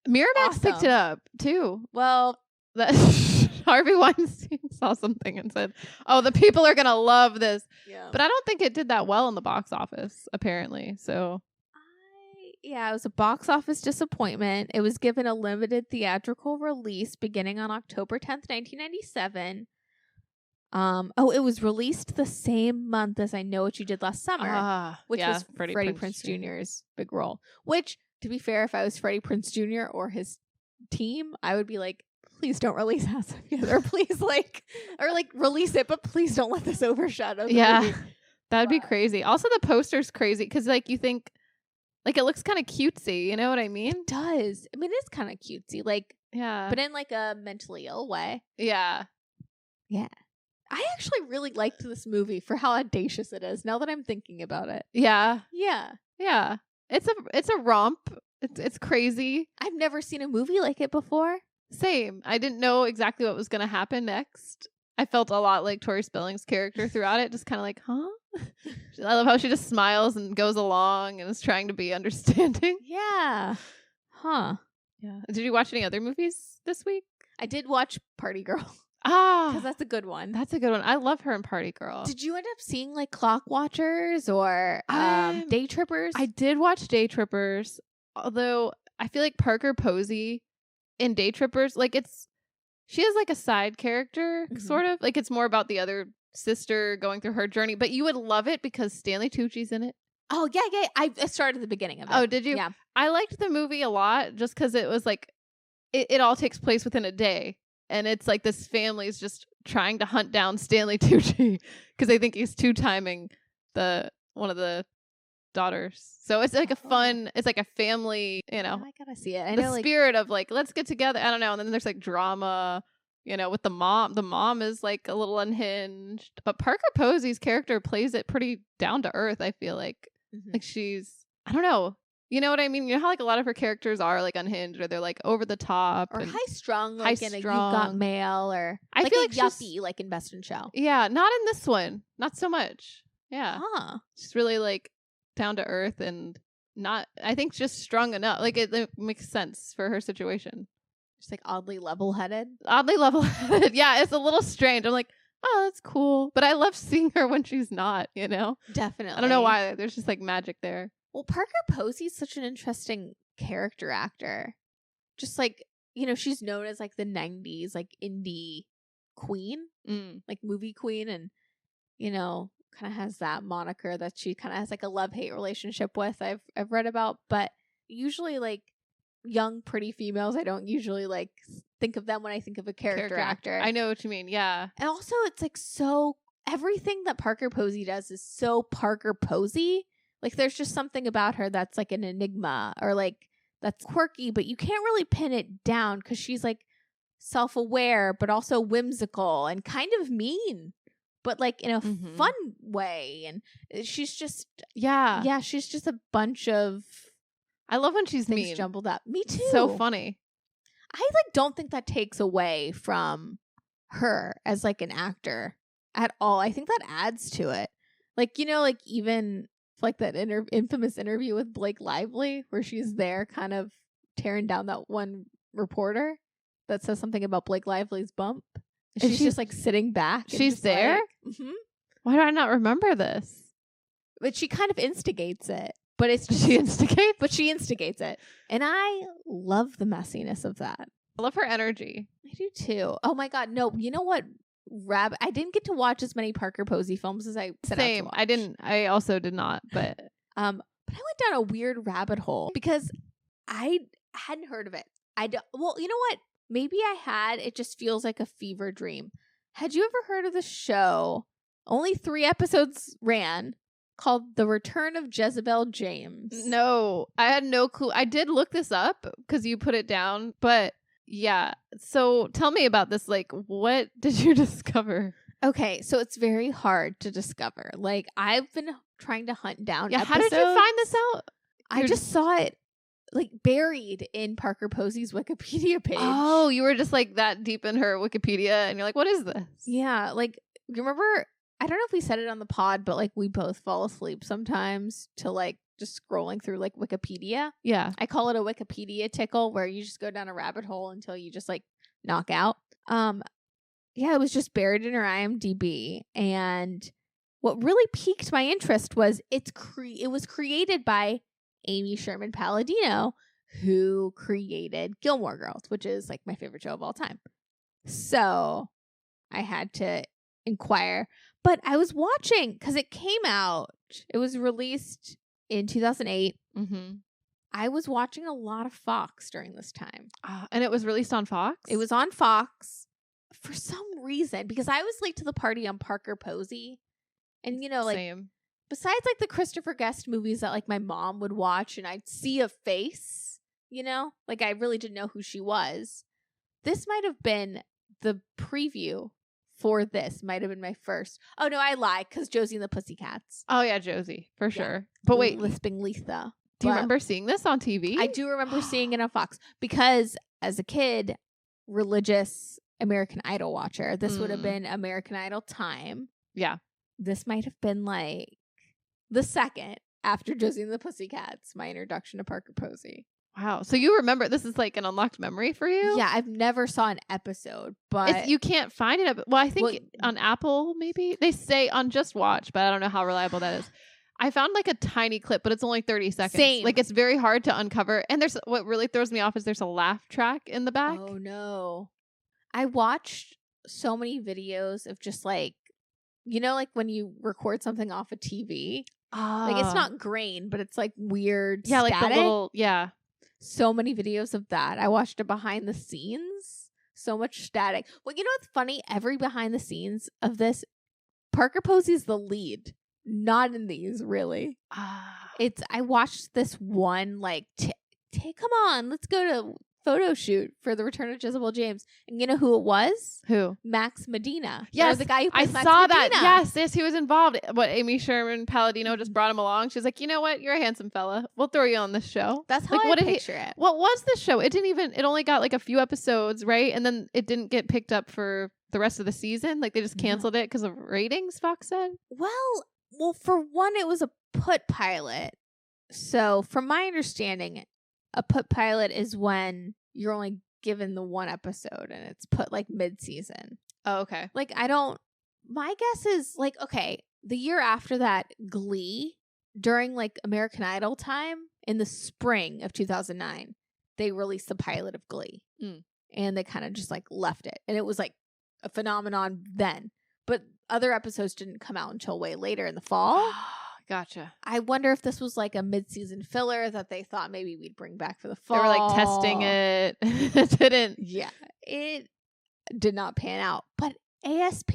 Miramax picked it up too. Well, Harvey Weinstein saw something and said, "Oh, the people are gonna love this." Yeah. But I don't think it did that well in the box office, apparently. So, it was a box office disappointment. It was given a limited theatrical release beginning on October 10th, 1997. It was released the same month as I Know What You Did Last Summer, which was Freddie Prinze Jr.'s big role. Which, to be fair, if I was Freddie Prinze Jr. or his team, I would be like, please don't release House of Yes, or please release it, but please don't let this overshadow the movie. That'd be crazy. Also, the poster's crazy because like you think like it looks kind of cutesy, you know what I mean? It does. I mean, it's kind of cutesy. Like Yeah. but in like a mentally ill way. Yeah. Yeah. I actually really liked this movie for how audacious it is now that I'm thinking about it. Yeah. Yeah. Yeah. It's a romp. It's crazy. I've never seen a movie like it before. Same. I didn't know exactly what was going to happen next. I felt a lot like Tori Spelling's character throughout it, just kind of like, huh? I love how she just smiles and goes along and is trying to be understanding. Yeah. Huh. Yeah. Did you watch any other movies this week? I did watch Party Girl Ah, because that's a good one. that's a good one. I love her in Party Girl. Did you end up seeing like Clock Watchers or Day Trippers? I did watch Day Trippers, although I feel like Parker Posey in Day Trippers, like she has like a side character, sort of. Like it's more about the other sister going through her journey, but you would love it because Stanley Tucci's in it. Oh, yeah, yeah. I started at the beginning of it. Oh, did you? Yeah. I liked the movie a lot just because it was like, it all takes place within a day. And it's like this family's just trying to hunt down Stanley Tucci because they think he's two-timing one of the daughters. So it's like it's like a family, you know. Oh, I gotta see it. I the know, spirit of like, let's get together. I don't know. And then there's like drama, you know, with the mom. The mom is like a little unhinged. But Parker Posey's character plays it pretty down to earth, I feel like. Like she's, I don't know. You know what I mean? You know how like a lot of her characters are like unhinged or they're like over the top or and high strung, like in a You've Got Mail, or I like feel a like yuppie, like in Best in Show. Yeah, not in this one. Not so much. Yeah. Huh. She's really like down to earth and not, I think just strong enough. Like it makes sense for her situation. Just like oddly level headed. Oddly level headed. Yeah, it's a little strange. I'm like, oh, that's cool. But I love seeing her when she's not, you know? Definitely. I don't know why. There's just like magic there. Well, Parker Posey's such an interesting character actor. Just like, you know, she's known as like the 90s, like indie queen, like movie queen. And, you know, kind of has that moniker that she kind of has like a love-hate relationship with. I've read about, but usually like young, pretty females, I don't usually like think of them when I think of a character actor. I know what you mean. Yeah. And also it's like so, everything that Parker Posey does is so Parker Posey. Like there's just something about her that's like an enigma or like that's quirky, but you can't really pin it down because she's like self-aware, but also whimsical and kind of mean, but like in a fun way. And she's just, yeah, she's just a bunch of, I love when she's things mean. Jumbled up. Me too. So funny. I like don't think that takes away from her as like an actor at all. I think that adds to it. Like, you know, like even like that infamous interview with Blake Lively where she's there kind of tearing down that one reporter that says something about Blake Lively's bump. And she's just like sitting back. She's there? Like, Why do I not remember this? But she kind of instigates it. But it's just, she instigates it. And I love the messiness of that. I love her energy. I do too. Oh my God. No, you know what? I didn't get to watch as many Parker Posey films as I set out to watch. I also did not, but but I went down a weird rabbit hole because I hadn't heard of it. Well, you know what? Maybe I had. It just feels like a fever dream. Had you ever heard of the show? Only 3 episodes ran, called The Return of Jezebel James. No, I had no clue. I did look this up because you put it down, but yeah. So tell me about this. Like, what did you discover? Okay, so it's very hard to discover. Like, I've been trying to hunt down episodes. How did you find this out? I just saw it like buried in Parker Posey's Wikipedia page. Oh, you were just like that deep in her Wikipedia and you're like, what is this? Yeah, like, you remember, I don't know if we said it on the pod, but like we both fall asleep sometimes to like just scrolling through like Wikipedia. Yeah. I call it a Wikipedia tickle where you just go down a rabbit hole until you just like knock out. Yeah, it was just buried in her IMDb. And what really piqued my interest was it was created by Amy Sherman Palladino, who created Gilmore Girls, which is like my favorite show of all time. So I had to inquire. But I was watching because it came out. It was released in 2008. I was watching a lot of Fox during this time. And it was released on Fox? It was on Fox for some reason because I was late to the party on Parker Posey. And, you know, like, besides like the Christopher Guest movies that like my mom would watch and I'd see a face, you know, like I really didn't know who she was. this might have been the preview for this. Might have been my first. Oh, no, I lie, because Josie and the Pussycats. Oh, yeah, Josie, for sure. But wait, Lisping Letha. do you remember seeing this on TV? I do remember seeing it on Fox, because as a kid, religious American Idol watcher, this would have been American Idol time. Yeah. This might have been like the second after Josie and the Pussycats, my introduction to Parker Posey. Wow. So you remember, this is like an unlocked memory for you? Yeah, I've never saw an episode, but you can't find it. Well, I think on Apple, maybe they say on Just Watch, but I don't know how reliable that is. I found like a tiny clip, but it's only 30 seconds. Same. Like it's very hard to uncover. And there's what really throws me off is there's a laugh track in the back. Oh no. I watched so many videos of just like, you know, like when you record something off a TV, like it's not grain, but it's like weird static. Like the little, So many videos of that. I watched it behind the scenes. So much static. Well, you know what's funny? Every behind the scenes of this, Parker Posey's the lead. Not in these, really. I watched this one, like, come on, let's go to photo shoot for the return of Jezebel James. And you know who it was? Who? Max Medina. Yes, the guy who plays Max saw Medina. that. Yes, he was involved. What, Amy Sherman Palladino just brought him along. She's like, you know what? You're a handsome fella. We'll throw you on this show. That's how I picture it. What was this show? It only got like a few episodes, right? And then it didn't get picked up for the rest of the season. Like they just canceled it because of ratings, Fox said. Well, for one, it was a put pilot. So from my understanding, a put pilot is when you're only given the one episode and it's put like mid-season. Oh, okay. Like my guess is like, okay, the year after that, Glee, during like American Idol time in the spring of 2009, they released the pilot of Glee. And they kind of just like left it. And it was like a phenomenon then. But other episodes didn't come out until way later in the fall. Gotcha. I wonder if this was like a mid-season filler that they thought maybe we'd bring back for the fall. They were like testing it. It didn't. Yeah. It did not pan out. But ASP.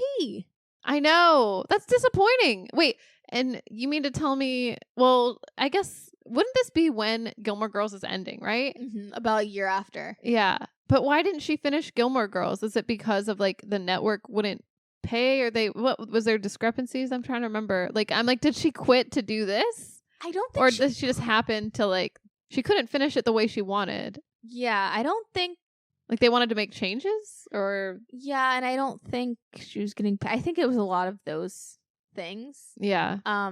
I know. That's disappointing. Wait, and you mean to tell me, well, I guess, wouldn't this be when Gilmore Girls is ending, right? Mm-hmm. About a year after. Yeah. But why didn't she finish Gilmore Girls? Is it because of like the network wouldn't pay, or what was there discrepancies? I'm trying to remember. Like, I'm like, did she quit to do this? I don't think, or did she just happen to like, she couldn't finish it the way she wanted? Yeah, I don't think, like they wanted to make changes, or yeah, and I don't think she was getting I think it was a lot of those things. Yeah. I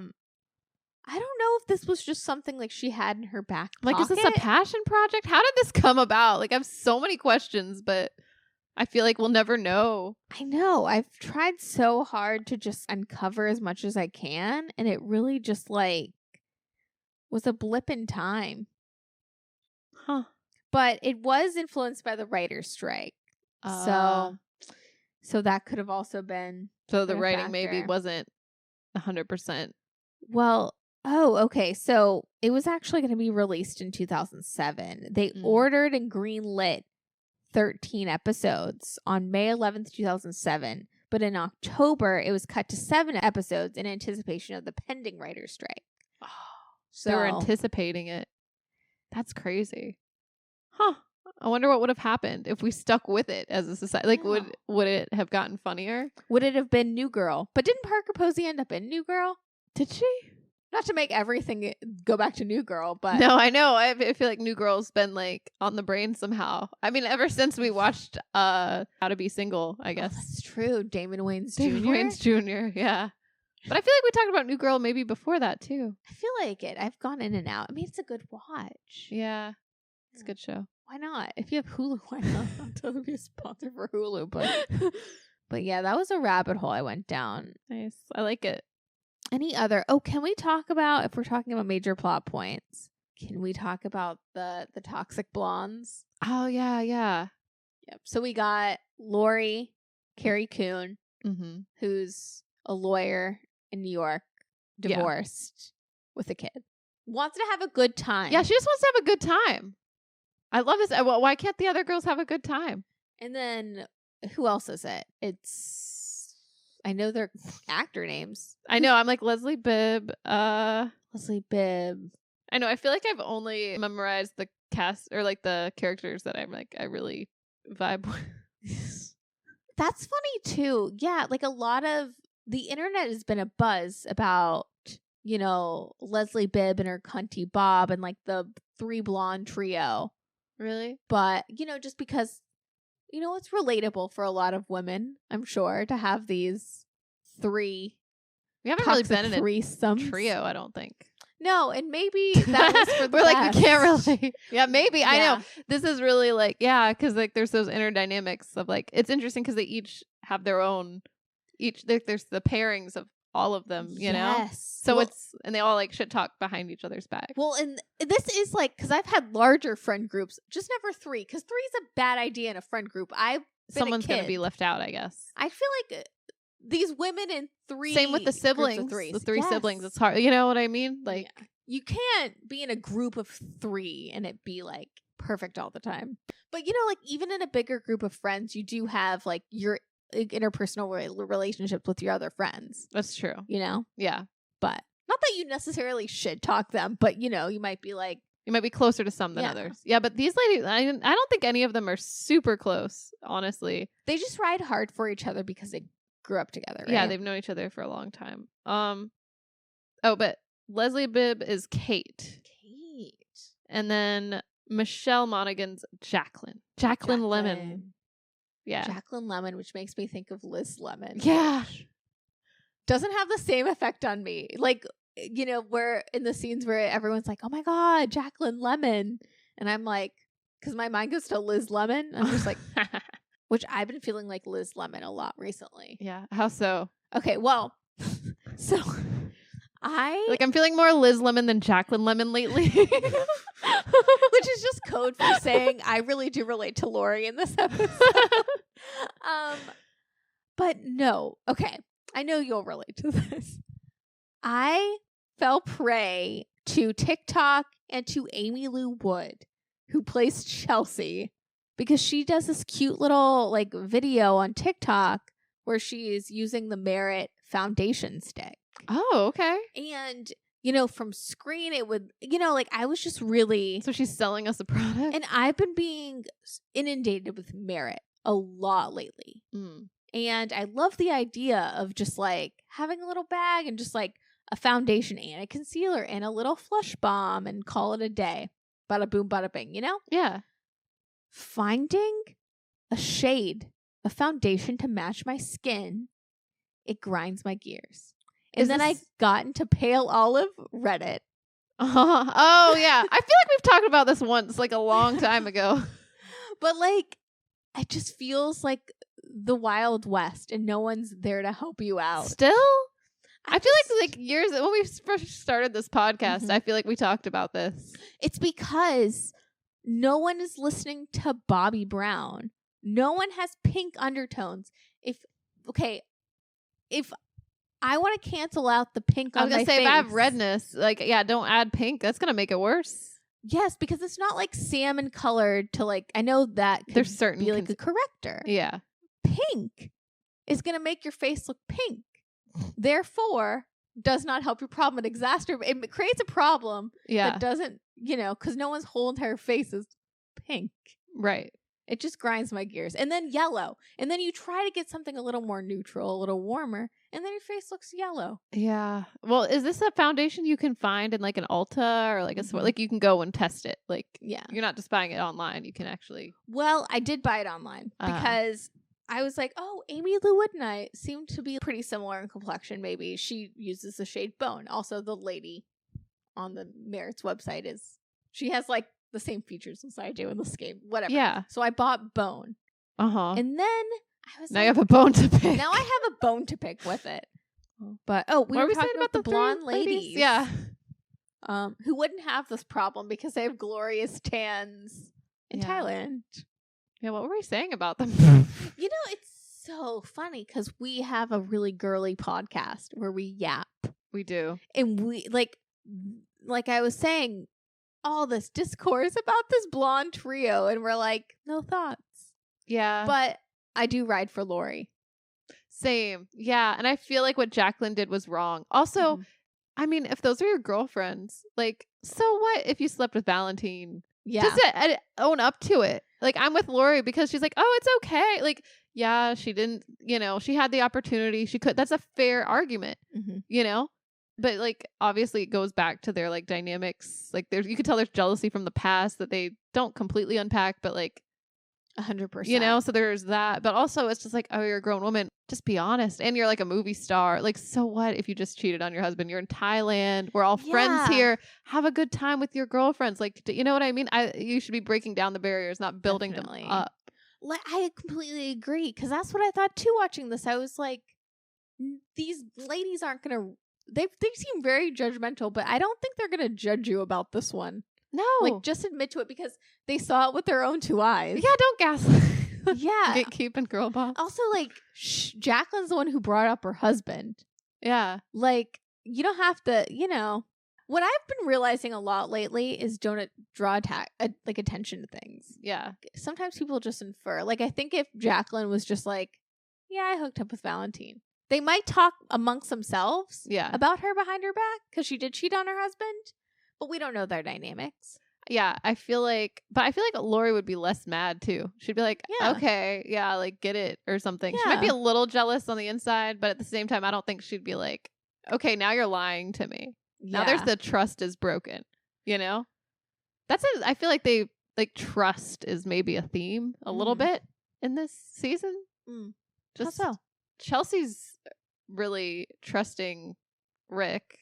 don't know if this was just something like she had in her back pocket. Like, is this a passion project? How did this come about? Like, I have so many questions, but I feel like we'll never know. I know. I've tried so hard to just uncover as much as I can, and it really just like was a blip in time. Huh. But it was influenced by the writer's strike. So that could have also been So the a writing factor. maybe wasn't 100%. Well, okay. So it was actually going to be released in 2007. They ordered and greenlit 13 episodes on May 11th, 2007. But in October, it was cut to 7 episodes in anticipation of the pending writer's strike. Oh, so they were anticipating it. That's crazy. Huh. I wonder what would have happened if we stuck with it as a society. Like, would it have gotten funnier? Would it have been New Girl? But didn't Parker Posey end up in New Girl? Did she? Not to make everything go back to New Girl, but... No, I know. I feel like New Girl's been, like, on the brain somehow. I mean, ever since we watched How to Be Single, I guess. Oh, that's true. Damon Wayans Jr.? Damon Wayans Jr., yeah. But I feel like we talked about New Girl maybe before that, too. I feel like it. I've gone in and out. I mean, it's a good watch. Yeah. It's a good show. Why not? If you have Hulu, why not? Not to be a sponsor for Hulu, but yeah, that was a rabbit hole I went down. Nice. I like it. Any other? Oh, can we talk about, if we're talking about major plot points, can we talk about the toxic blondes? Oh, yeah. Yep. So we got Lori Carrie Coon, who's a lawyer in New York, divorced with a kid. Wants to have a good time. Yeah, she just wants to have a good time. I love this. Why can't the other girls have a good time? And then who else is it? I know their actor names. I know. I'm like Leslie Bibb. Leslie Bibb. I know. I feel like I've only memorized the cast or like the characters that I'm like, I really vibe. That's funny too. Yeah, like a lot of the internet has been a buzz about, you know, Leslie Bibb and her cunty Bob and like the 3 blonde trio. Really? But, you know, just because, you know, it's relatable for a lot of women, I'm sure, to have these 3 We haven't really toxic been in a threesomes. trio, I don't think. No, and maybe that was for the We're best. like, we can't really. Yeah, maybe. Yeah. I know. This is really like, yeah, because like there's those inner dynamics of like, it's interesting because they each have their own, there's the pairings of all of them, you know? So well, and they all like shit talk behind each other's back. Well, and this is like, because I've had larger friend groups, just never 3, because 3 is a bad idea in a friend group. Someone's going to be left out, I guess. I feel like these women in 3 Same with the siblings. The 3 siblings. It's hard. You know what I mean? Like, yeah. You can't be in a group of 3 and it be like perfect all the time. But you know, like even in a bigger group of friends, you do have like your interpersonal relationships with your other friends. That's true. You know? Yeah. But not that you necessarily should talk them, but you know, you might be like, you might be closer to some than others. Yeah, but these ladies, I don't think any of them are super close, honestly. They just ride hard for each other because they grew up together, right? Yeah, they've known each other for a long time. But Leslie Bibb is Kate. And then Michelle Monaghan's Jacqueline. Jacqueline Lemon. Yeah. Jacqueline Lemon, which makes me think of Liz Lemon. Yeah. Doesn't have the same effect on me. Like, you know, where in the scenes where everyone's like, oh my God, Jacqueline Lemon. And I'm like, because my mind goes to Liz Lemon. I'm just like, which I've been feeling like Liz Lemon a lot recently. Yeah. How so? Okay, well, so I'm feeling more Liz Lemon than Jacqueline Lemon lately. Which is just code for saying I really do relate to Lori in this episode. But no. Okay. I know you'll relate to this. I fell prey to TikTok and to Amy Lou Wood, who plays Chelsea, because she does this cute little like video on TikTok where she is using the Merit foundation stick. Oh, okay. And, you know, from screen, it would, you know, like I was just really. So she's selling us a product? And I've been being inundated with Merit a lot lately. Mm. And I love the idea of just like having a little bag and just like a foundation and a concealer and a little flush bomb and call it a day. Bada boom, bada bing, you know? Yeah. Finding a shade, a foundation to match my skin, it grinds my gears. And then I got into Pale Olive Reddit. Oh, yeah. I feel like we've talked about this once, like a long time ago. But like, it just feels like the Wild West and no one's there to help you out. Still? I feel like years when we first started this podcast, I feel like we talked about this. It's because no one is listening to Bobby Brown. No one has pink undertones. If I want to cancel out the pink on my face. I was going to say, if I have redness, like, yeah, don't add pink. That's going to make it worse. Yes, because it's not like salmon colored to like, I know that could there's certain be like a corrector. Yeah. Pink is going to make your face look pink. Therefore, does not help your problem. It creates a problem that doesn't, you know, because no one's whole entire face is pink. Right. It just grinds my gears. And then yellow. And then you try to get something a little more neutral, a little warmer, and then your face looks yellow. Yeah. Well, is this a foundation you can find in like an Ulta or like a like you can go and test it? Like, yeah, you're not just buying it online. You can actually. Well, I did buy it online because I was like, oh, Amy Lou Wood and I seem to be pretty similar in complexion. Maybe she uses the shade Bone. Also, the lady on the Merit's website she has like the same features as I do in this game. Whatever. Yeah. So I bought Bone. And then I was now you have a bone to pick. Now I have a bone to pick with it. But we were talking about the blonde ladies. Yeah. Who wouldn't have this problem because they have glorious tans in Thailand. Yeah, what were we saying about them? You know, it's so funny because we have a really girly podcast where we yap. We do. And we like I was saying, all this discourse about this blonde trio, and we're like, no thoughts. Yeah. But I do ride for Lori. Same. Yeah. And I feel like what Jacqueline did was wrong. Also, I mean, if those are your girlfriends, like, so what if you slept with Valentine? Yeah. Just own up to it. Like, I'm with Lori because she's like, oh, it's okay. Like, yeah, she didn't, she had the opportunity. She could. That's a fair argument, But, like, obviously it goes back to their, like, dynamics. Like, you could tell there's jealousy from the past that they don't completely unpack, but, like, 100%. so there's that. But also it's just like, oh, you're a grown woman. Just be honest. And you're like a movie star. Like, so what if you just cheated on your husband? You're in Thailand. We're all friends here. Have a good time with your girlfriends. Like, you know what I mean? You should be breaking down the barriers, not building them up. I completely agree. Because that's what I thought too watching this. I was like, these ladies aren't going to... They seem very judgmental, but I don't think they're going to judge you about this one. No. Like, just admit to it because they saw it with their own 2 eyes. Yeah, don't gaslight. Yeah. Gatekeeping girl boss. Also, like, Jacqueline's the one who brought up her husband. Yeah. Like, you don't have to, What I've been realizing a lot lately is don't draw attention to things. Yeah. Sometimes people just infer. Like, I think if Jacqueline was just like, yeah, I hooked up with Valentine, they might talk amongst themselves about her behind her back because she did cheat on her husband. But we don't know their dynamics. Yeah, I feel like Lori would be less mad too. She'd be like, okay, yeah, like get it or something. Yeah. She might be a little jealous on the inside, but at the same time, I don't think she'd be like, okay, now you're lying to me. Yeah. Now there's the trust is broken, That's it. I feel like they trust is maybe a theme a little bit in this season. Just how so? Chelsea's really trusting Rick,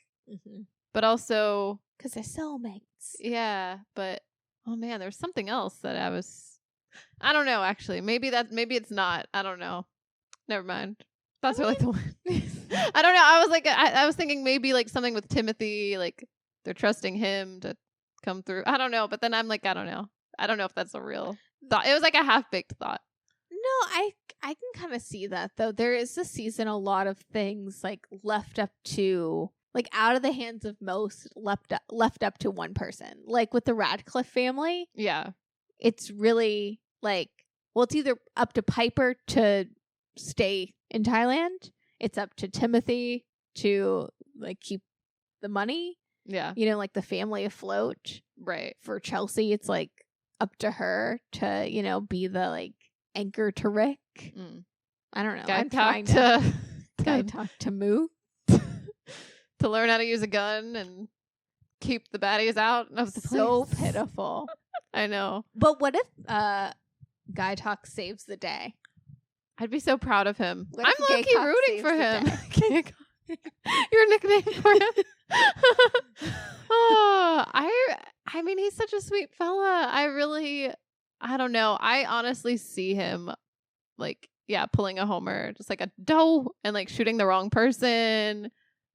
but also... because they're soulmates. Yeah, but oh man, there's something else that I don't know. Actually, maybe it's not. I don't know. Never mind. That's like the one. I don't know. I was like, I was thinking maybe like something with Timothy, like they're trusting him to come through. I don't know. But then I'm like, I don't know. I don't know if that's a real thought. It was like a half-baked thought. No, I can kind of see that though. There is this season a lot of things like left up to. Like, out of the hands of most, left up to one person. Like, with the Ratcliff family. Yeah. It's really, like... Well, it's either up to Piper to stay in Thailand. It's up to Timothy to, like, keep the money. Yeah. Like, the family afloat. Right. For Chelsea, it's, like, up to her to, be the, like, anchor to Rick. I don't know. Guy talk to Moo. To learn how to use a gun and keep the baddies out of the place. So pitiful. I know. But what if Guy Talk saves the day? I'd be so proud of him. I'm low-key rooting for him. Your nickname for him? Oh, I mean, he's such a sweet fella. I don't know. I honestly see him like, pulling a Homer, just like a doe and like shooting the wrong person.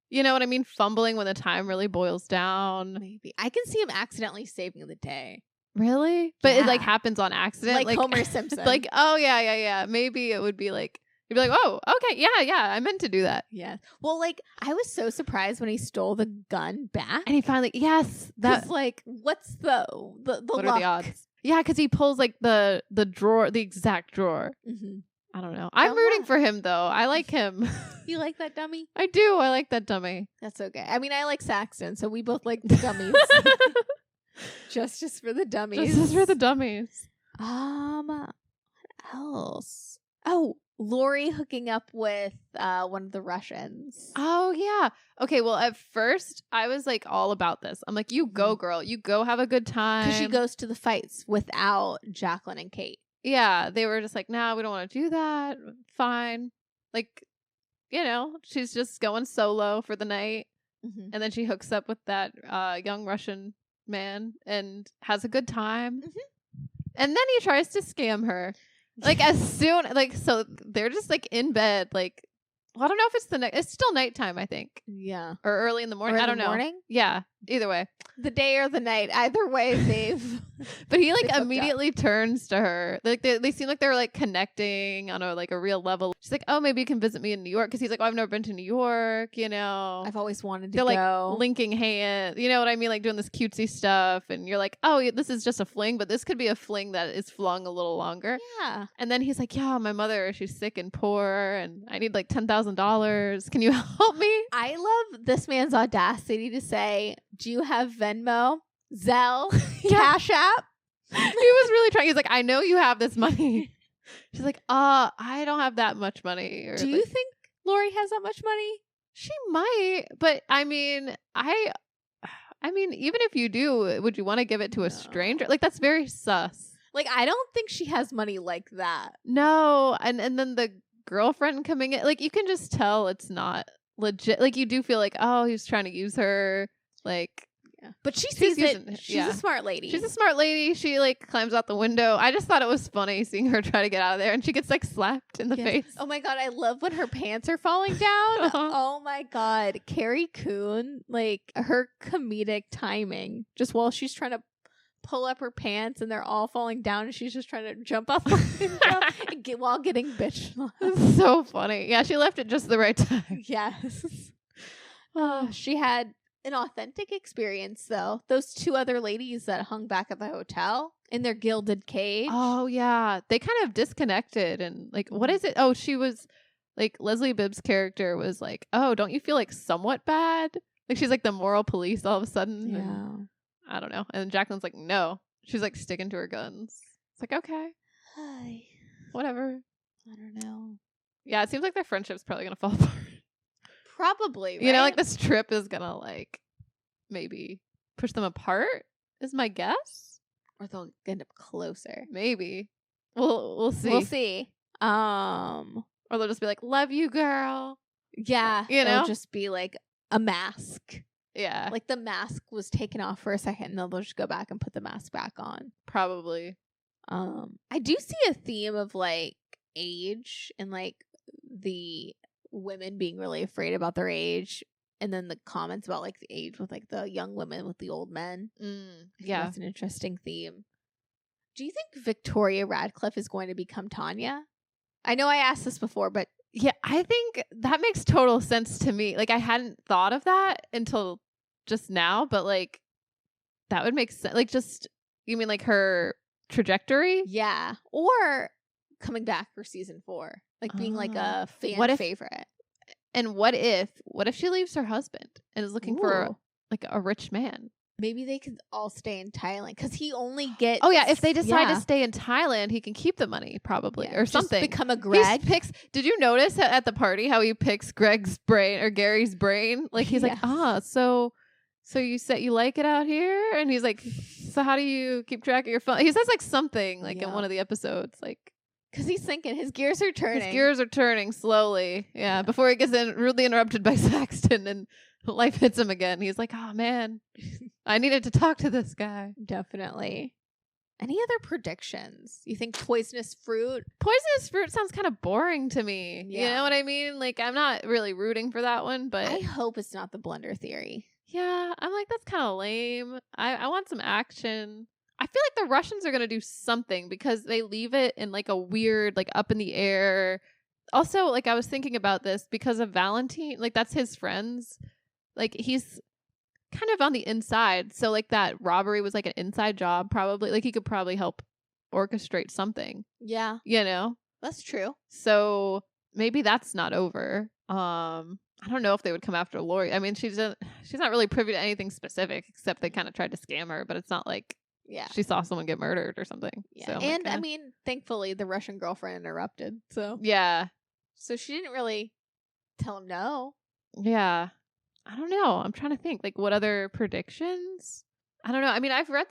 You know what I mean? Fumbling when the time really boils down. Maybe. I can see him accidentally saving the day. Really? But it like happens on accident. Like Homer Simpson. Like, oh yeah. Maybe it would be like, you'd be like, oh, okay, yeah, I meant to do that. Yeah. Well, like, I was so surprised when he stole the gun back. And he finally, yes. That's like, what's the what luck? Are the odds? Yeah, because he pulls like the drawer, the exact drawer. Mm-hmm. I don't know. I'm rooting for him, though. I like him. You like that dummy? I do. I like that dummy. That's okay. I mean, I like Saxon, so we both like the dummies. Justice for the dummies. Justice for the dummies. What else? Oh, Lori hooking up with one of the Russians. Oh, yeah. Okay, well, at first, I was like all about this. I'm like, you go, girl. You go have a good time. Because she goes to the fights without Jacqueline and Kate. Yeah, they were just like, nah, we don't want to do that. Fine. Like, she's just going solo for the night. Mm-hmm. And then she hooks up with that young Russian man and has a good time. Mm-hmm. And then he tries to scam her. Like, as soon, like, so they're just, like, in bed, like, well, I don't know if it's it's still nighttime, I think. Yeah. Or early in the morning. I don't know. Morning? Yeah. Either way. The day or the night. Either way, they've... But he, like, immediately turns to her. Like, they seem like they're, like, connecting on a real level. She's like, oh, maybe you can visit me in New York. Because he's like, oh, I've never been to New York, I've always wanted to go. They're, like, linking hands. You know what I mean? Like, doing this cutesy stuff. And you're like, oh, this is just a fling. But this could be a fling that is flung a little longer. Yeah. And then he's like, yeah, my mother, she's sick and poor. And I need, like, $10,000. Can you help me? I love this man's audacity to say, do you have Venmo, Zelle, Cash App? He was really trying. He's like, I know you have this money. She's like, I don't have that much money. Or Do you think Lori has that much money? She might, but I mean, even if you do, would you want to give it to a stranger? Like, that's very sus. Like, I don't think she has money like that. No, and then the girlfriend coming in, like, you can just tell it's not legit. Like, you do feel like, oh, he's trying to use her. Like, yeah. But she sees using it. She's a smart lady. She's a smart lady. She like climbs out the window. I just thought it was funny seeing her try to get out of there, and she gets like slapped in the face. Oh my god, I love when her pants are falling down. Oh my god, Carrie Coon, like her comedic timing, just while she's trying to pull up her pants and they're all falling down, and she's just trying to jump off the window while getting bitch slapped. So funny. Yeah, she left at just the right time. Yes. She had an authentic experience, though. Those two other ladies that hung back at the hotel in their gilded cage. Oh, yeah. They kind of disconnected. And, like, what is it? Oh, she was, like, Leslie Bibb's character was like, oh, don't you feel, like, somewhat bad? Like, she's, like, the moral police all of a sudden. Yeah. And, I don't know. And Jacqueline's like, no. She's, like, sticking to her guns. It's like, okay. Hi. Whatever. I don't know. Yeah, it seems like their friendship's probably going to fall apart. Probably, right? You know, like this trip is gonna like maybe push them apart is my guess. Or they'll end up closer. Maybe. We'll see. We'll see. Or they'll just be like, love you, girl. Yeah. You know? It'll just be like a mask. Yeah. Like the mask was taken off for a second and they'll just go back and put the mask back on. Probably. I do see a theme of like age and like the women being really afraid about their age, and then the comments about like the age with like the young women with the old men. Yeah, that's an interesting theme. Do you think Victoria Ratcliff is going to become Tanya? I know I asked this before, but yeah, I think that makes total sense to me. Like, I hadn't thought of that until just now, but like that would make sense. Like, just, you mean like her trajectory? Yeah, or coming back for season 4. Like being like a fan favorite. And what if she leaves her husband and is looking for a rich man? Maybe they could all stay in Thailand because he only gets. Oh yeah, if they decide to stay in Thailand, he can keep the money probably or something. Just become a Greg. Did you notice at the party how he picks Greg's brain or Gary's brain? Like he's like, so you said you like it out here, and he's like, so how do you keep track of your phone? He says like something like in one of the episodes, like. Because he's thinking his gears are turning. His gears are turning slowly. Yeah. Before he gets rudely interrupted by Saxton and life hits him again. He's like, oh, man, I needed to talk to this guy. Definitely. Any other predictions? You think poisonous fruit? Poisonous fruit sounds kind of boring to me. Yeah. You know what I mean? Like, I'm not really rooting for that one, but. I hope it's not the blender theory. Yeah. I'm like, that's kind of lame. I want some action. I feel like the Russians are going to do something because they leave it in like a weird, like up in the air. Also, like I was thinking about this because of Valentine, like that's his friends. Like he's kind of on the inside. So like that robbery was like an inside job probably. Like he could probably help orchestrate something. Yeah. You know? That's true. So maybe that's not over. I don't know if they would come after Lori. I mean, she's not really privy to anything specific except they kind of tried to scam her, but it's not like she saw someone get murdered or something. Yeah. So and I mean, thankfully the Russian girlfriend interrupted. So yeah. So she didn't really tell him no. Yeah. I don't know. I'm trying to think like what other predictions? I don't know. I mean, I've read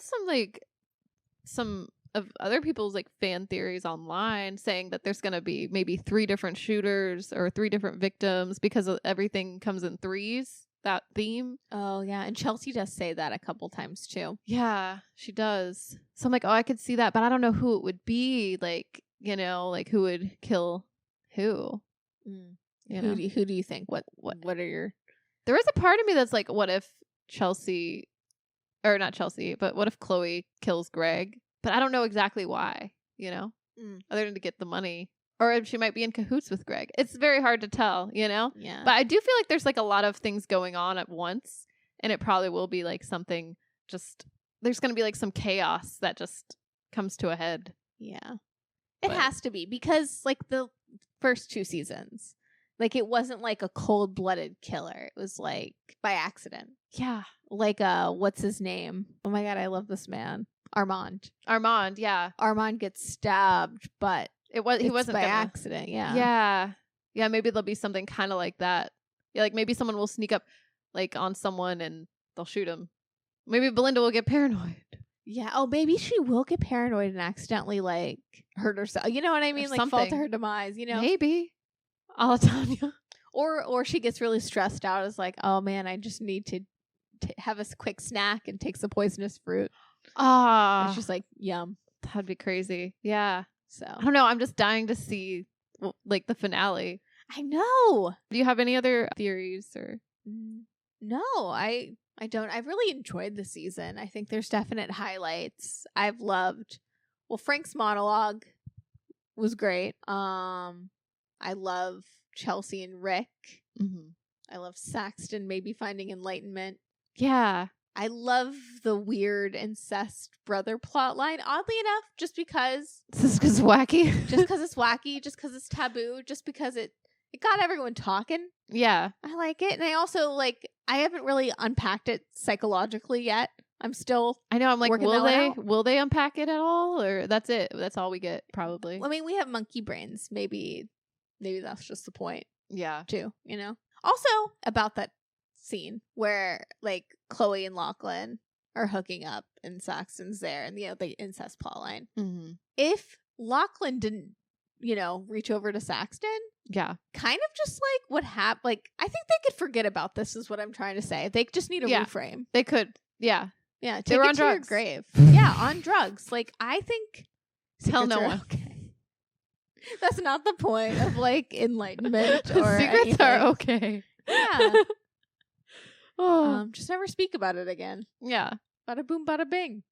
some of other people's like fan theories online saying that there's going to be maybe 3 different shooters or 3 different victims because everything comes in threes. That theme. Oh yeah, and Chelsea does say that a couple times too. Yeah, she does. So I'm like, oh, I could see that, but I don't know who it would be. Like, you know, like who would kill who? Who do you think? What are your? There is a part of me that's like, what if Chelsea, or not Chelsea, but what if Chloe kills Greg? But I don't know exactly why. You know, other than to get the money. Or if she might be in cahoots with Greg. It's very hard to tell, you know? Yeah. But I do feel like there's like a lot of things going on at once. And it probably will be like something there's going to be like some chaos that just comes to a head. Yeah. It has to be because like the first 2 seasons, like it wasn't like a cold-blooded killer. It was like by accident. Yeah. Like what's his name? Oh my God, I love this man. Armand. Yeah. Armand gets stabbed, but He wasn't by gonna. accident. Yeah. Yeah. Yeah, maybe there'll be something kind of like that. Yeah, like maybe someone will sneak up like on someone and they'll shoot him. Maybe Belinda will get paranoid. Yeah. Oh, maybe she will get paranoid and accidentally like hurt herself. You know what I mean? Like fall to something. her demise, you know? Maybe. A la Tanya. Or she gets really stressed out. It's like, oh man, I just need to have a quick snack and take some poisonous fruit. Ah. It's just like, yum. That'd be crazy. Yeah. So I don't know. I'm just dying to see like the finale. I know. Do you have any other theories or? No, I don't. I really enjoyed the season. I think there's definite highlights. I've loved. Well, Frank's monologue was great. I love Chelsea and Rick. Mm-hmm. I love Saxton maybe finding enlightenment. Yeah. I love the weird incest brother plot line. Oddly enough, just because. Just because wacky. Just because it's wacky. Just because it's taboo. Just because it got everyone talking. Yeah. I like it. And I also I haven't really unpacked it psychologically yet. I'm still. I know. I'm like, working will they unpack it at all, or that's it? That's all we get probably. I mean, we have monkey brains. Maybe that's just the point Yeah. too. You know. Also about that scene where like Chloe and Lachlan are hooking up and Saxton's there, and the incest plot line. Mm-hmm. If Lachlan didn't, reach over to Saxton. Yeah. Kind of just like what happened. Like, I think they could forget about this is what I'm trying to say. They just need a reframe. They could. Yeah. Yeah. They were it on to your drugs. grave. Yeah. On drugs. Like, I think. Tell no are one. Okay. That's not the point of like enlightenment or secrets anything. are okay. Yeah. Oh. Just never speak about it again. Yeah. Bada boom, bada bing.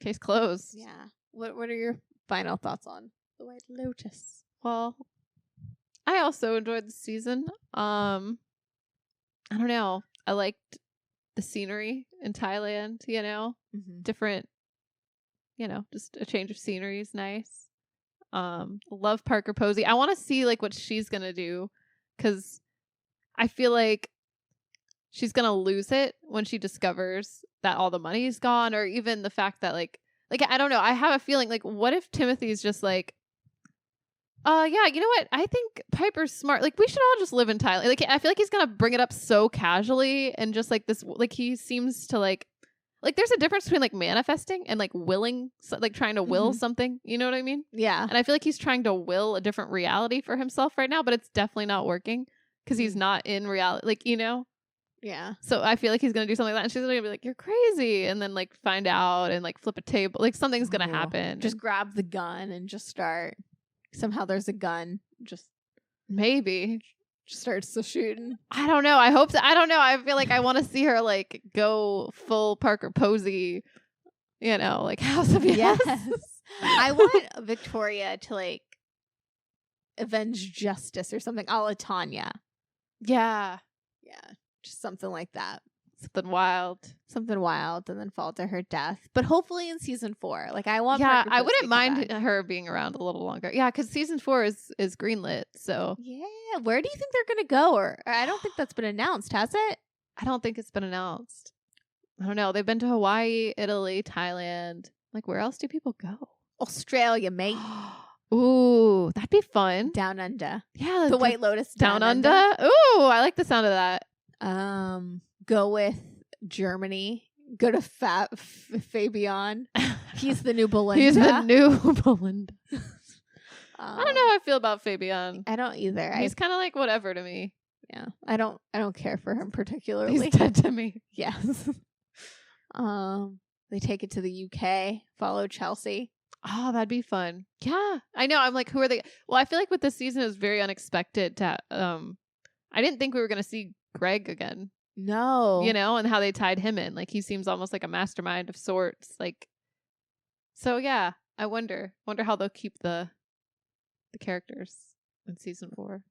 Case closed. Yeah. What are your final thoughts on the White Lotus? Well, I also enjoyed the season. I don't know. I liked the scenery in Thailand, different, just a change of scenery is nice. Love Parker Posey. I want to see like what she's going to do, because I feel like she's going to lose it when she discovers that all the money's gone, or even the fact that like, I don't know. I have a feeling like, what if Timothy's just like, yeah, you know what? I think Piper's smart. Like, we should all just live in Thailand. Like, I feel like he's gonna bring it up so casually, and just like this, like he seems to like there's a difference between like manifesting and like willing, like trying to will something. You know what I mean? Yeah. And I feel like he's trying to will a different reality for himself right now, but it's definitely not working because he's not in reality. Like, Yeah. So I feel like he's gonna do something like that, and she's gonna be like, "You're crazy," and then like find out and like flip a table. Like something's gonna happen. Just grab the gun and just start. Somehow there's a gun. Just maybe just starts the shooting. I don't know. I hope so. I don't know. I feel like I want to see her like go full Parker Posey. Like House of Yes. I want Victoria to like avenge justice or something, a la Tanya. Yeah. Yeah. Just something like that. Something wild, and then fall to her death. But hopefully in season 4. Like I want. Yeah, Parker I Posey wouldn't to mind come back. her being around a little longer. Yeah, because season 4 is greenlit. So yeah, where do you think they're gonna go? Or I don't think that's been announced, has it? I don't think it's been announced. I don't know. They've been to Hawaii, Italy, Thailand. Like, where else do people go? Australia, mate. Ooh, that'd be fun. Down under. Yeah, The White Lotus. Down under. Ooh, I like the sound of that. Go with Germany. Go to Fabian. He's the new Belinda. He's the new Belinda. I don't know how I feel about Fabian. I don't either. He's kind of like whatever to me. Yeah, I don't care for him particularly. He's dead to me. Yes. They take it to the UK. Follow Chelsea. Oh, that'd be fun. Yeah, I know. I'm like, who are they? Well, I feel like with this season, it was very unexpected. I didn't think we were gonna see Greg again. No. And how they tied him in. Like, he seems almost like a mastermind of sorts. Like, so yeah, I wonder how they'll keep the characters in season 4.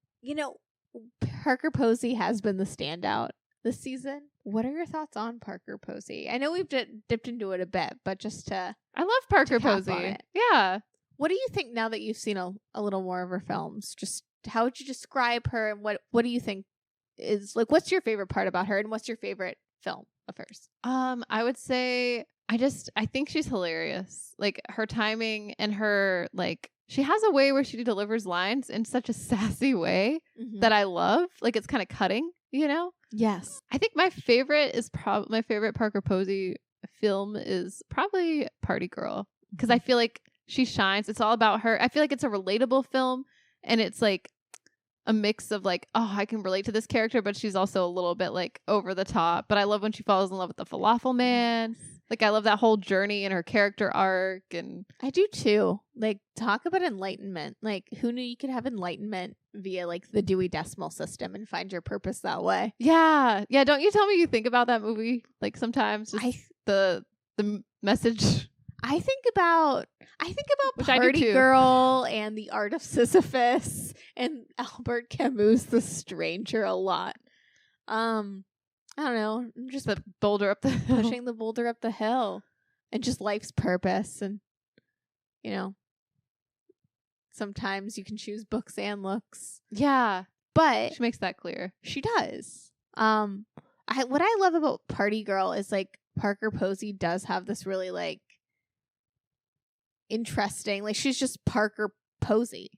Parker Posey has been the standout this season. What are your thoughts on Parker Posey? I know we've dipped into it a bit, but just to I love Parker cap on Posey. it. Yeah. What do you think now that you've seen a little more of her films? Just how would you describe her, and what do you think is like? What's your favorite part about her, and what's your favorite film of hers? I would say I think she's hilarious. Like her timing and her like she has a way where she delivers lines in such a sassy way that I love. Like it's kind of cutting, you know? Yes. I think my favorite is my favorite Parker Posey film is probably Party Girl, because I feel like she shines. It's all about her. I feel like it's a relatable film, and it's like a mix of like, oh, I can relate to this character, but she's also a little bit like over the top. But I love when she falls in love with the falafel man. Like I love that whole journey and her character arc. And I do too. Like talk about enlightenment. Like who knew you could have enlightenment via like the Dewey Decimal System and find your purpose that way? Yeah. Don't you tell me you think about that movie like sometimes? Just the message. I think about Which Party Girl and The Art of Sisyphus and Albert Camus' The Stranger a lot. I don't know. Just the boulder up the hill. Pushing the boulder up the hill, and just life's purpose. And you know, sometimes you can choose books and looks. Yeah, but she makes that clear. She does. What I love about Party Girl is like Parker Posey does have this really like interesting, like she's just Parker Posey.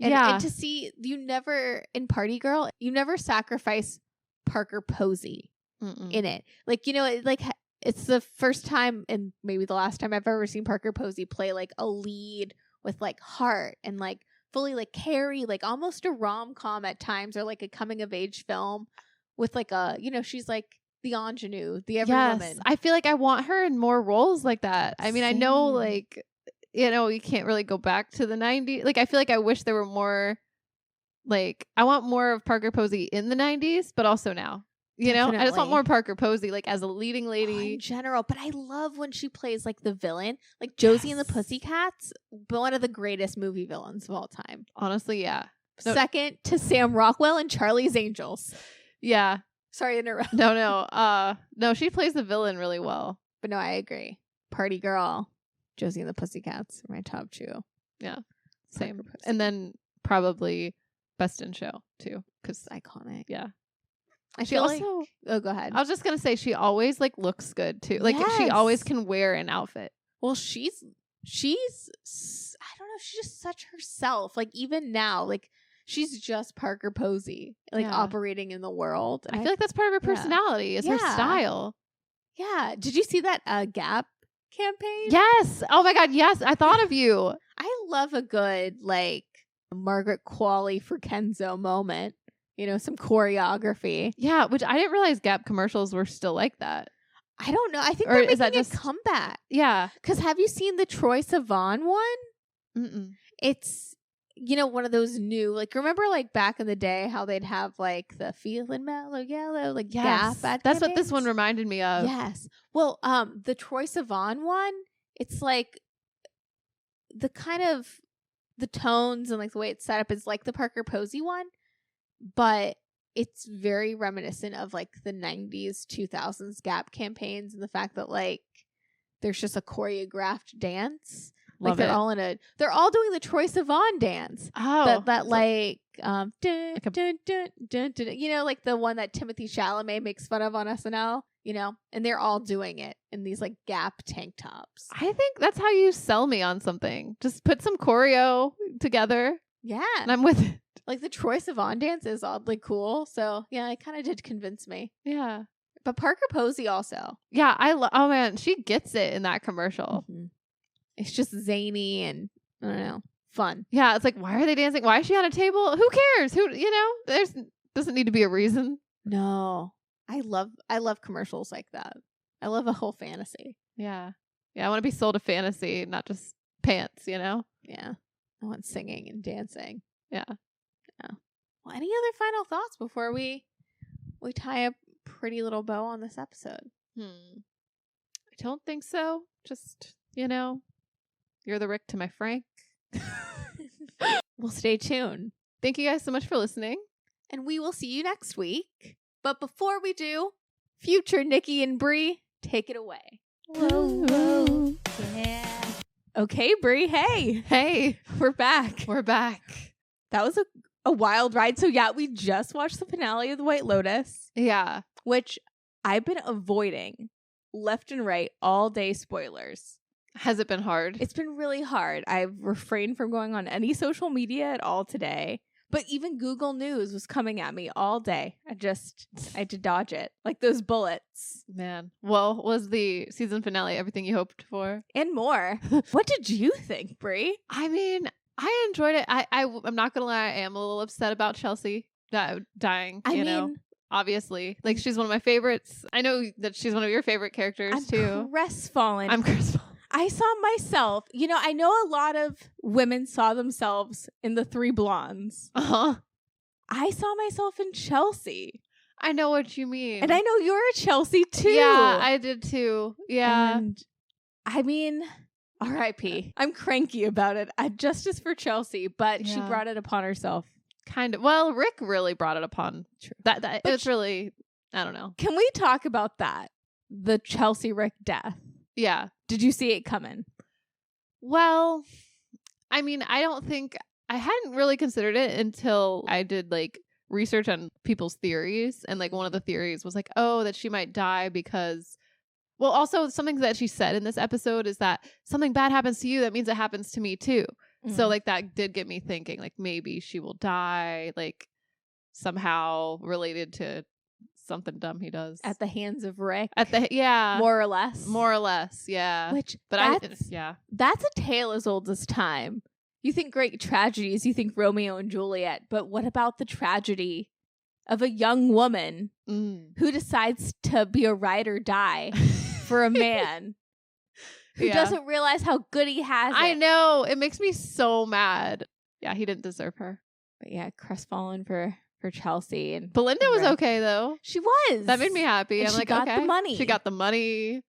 And to see in Party Girl, you never sacrifice Parker Posey in it. Like, you know, like it's the first time and maybe the last time I've ever seen Parker Posey play like a lead with like heart and like fully like carry like almost a rom-com at times, or like a coming of age film with like a, you know, she's like the ingenue, the every woman. I feel like I want her in more roles like that. I mean, I know like, you know, you can't really go back to the 90s. Like, I feel like I wish there were more, like, I want more of Parker Posey in the 90s, but also now. You know? I just want more Parker Posey, like, as a leading lady. In general. But I love when she plays, like, the villain. Like, Josie and the Pussycats, one of the greatest movie villains of all time. Honestly, yeah. Second to Sam Rockwell and Charlie's Angels. Yeah. Sorry to interrupt. No, she plays the villain really well. But no, I agree. Party Girl, Josie and the Pussycats are my top two. Yeah, same. And then probably Best in Show too, because iconic. Yeah, I feel also. Oh, go ahead. I was just gonna say she always like looks good too. Like she always can wear an outfit. Well, she's I don't know. She's just such herself. Like even now, like she's just Parker Posey, like operating in the world. I feel like that's part of her personality. Is her style. Yeah. Did you see that Gap campaign? Yes. Oh my God. Yes. I thought of you. I love a good like Margaret Qualley for Kenzo moment. You know, some choreography. Yeah, which I didn't realize Gap commercials were still like that. I don't know. I think they're making a comeback. Yeah. Because have you seen the Troye Sivan one? Mm-mm. It's, you know, one of those new, like, remember like back in the day how they'd have like the Feeling Mellow Yellow, like Gap. That's what this one reminded me of. Yes. Well, the Troye Sivan one, it's like the kind of the tones and like the way it's set up is like the Parker Posey one, but it's very reminiscent of like the 90s, 2000s Gap campaigns, and the fact that like there's just a choreographed dance. Love they're all doing the Troye Sivan dance. Oh, that like dun, dun, dun, dun, dun, you know, like the one that Timothy Chalamet makes fun of on SNL, you know, and they're all doing it in these like Gap tank tops. I think that's how you sell me on something. Just put some choreo together. Yeah. And I'm with it. Like the Troye Sivan dance is oddly cool. So yeah, it kind of did convince me. Yeah. But Parker Posey also. Yeah. Oh man, she gets it in that commercial. Mm-hmm. It's just zany and I don't know, fun. Yeah. It's like, why are they dancing? Why is she on a table? Who cares? You know, doesn't need to be a reason. No. I love commercials like that. I love a whole fantasy. Yeah. Yeah. I want to be sold a fantasy, not just pants, you know? Yeah. I want singing and dancing. Yeah. Yeah. Well, any other final thoughts before we tie a pretty little bow on this episode? I don't think so. Just, you know, you're the Rick to my Frank. Well, stay tuned. Thank you guys so much for listening. And we will see you next week. But before we do, future Nikki and Bree, take it away. Whoa, whoa. Yeah. Okay, Bree. Hey. We're back. That was a wild ride. So yeah, we just watched the finale of the White Lotus. Yeah. Which I've been avoiding left and right all day spoilers. Has it been hard? It's been really hard. I've refrained from going on any social media at all today. But even Google News was coming at me all day. I had to dodge it. Like those bullets. Man. Well, was the season finale everything you hoped for? And more. What did you think, Brie? I mean, I enjoyed it. I'm not going to lie. I am a little upset about Chelsea dying, you know, obviously. Like, she's one of my favorites. I know that she's one of your favorite characters, too. I'm crestfallen. I saw myself. You know, I know a lot of women saw themselves in the three blondes. Uh-huh. I saw myself in Chelsea. I know what you mean. And I know you're a Chelsea, too. Yeah, I did, too. Yeah. And I mean, R.I.P. I'm cranky about it. Justice for Chelsea, but she brought it upon herself. Kind of. Well, Rick really brought it upon. That it's really, I don't know. Can we talk about that? The Chelsea Rick death. Yeah. Did you see it coming? Well, I mean, I hadn't really considered it until I did like research on people's theories. And like one of the theories was like, oh, that she might die because, well, also something that she said in this episode is that something bad happens to you. That means it happens to me too. Mm. So like that did get me thinking like maybe she will die, like somehow related to something dumb he does at the hands of Rick. More or less, yeah. That's a tale as old as time. You think great tragedies, you think Romeo and Juliet, but what about the tragedy of a young woman who decides to be a ride or die for a man who doesn't realize how good he has it? I know, it makes me so mad. Yeah, he didn't deserve her. But yeah, crestfallen for Chelsea. And Belinda was okay though. She was. That made me happy. And I'm she like, got okay. the money. She got the money.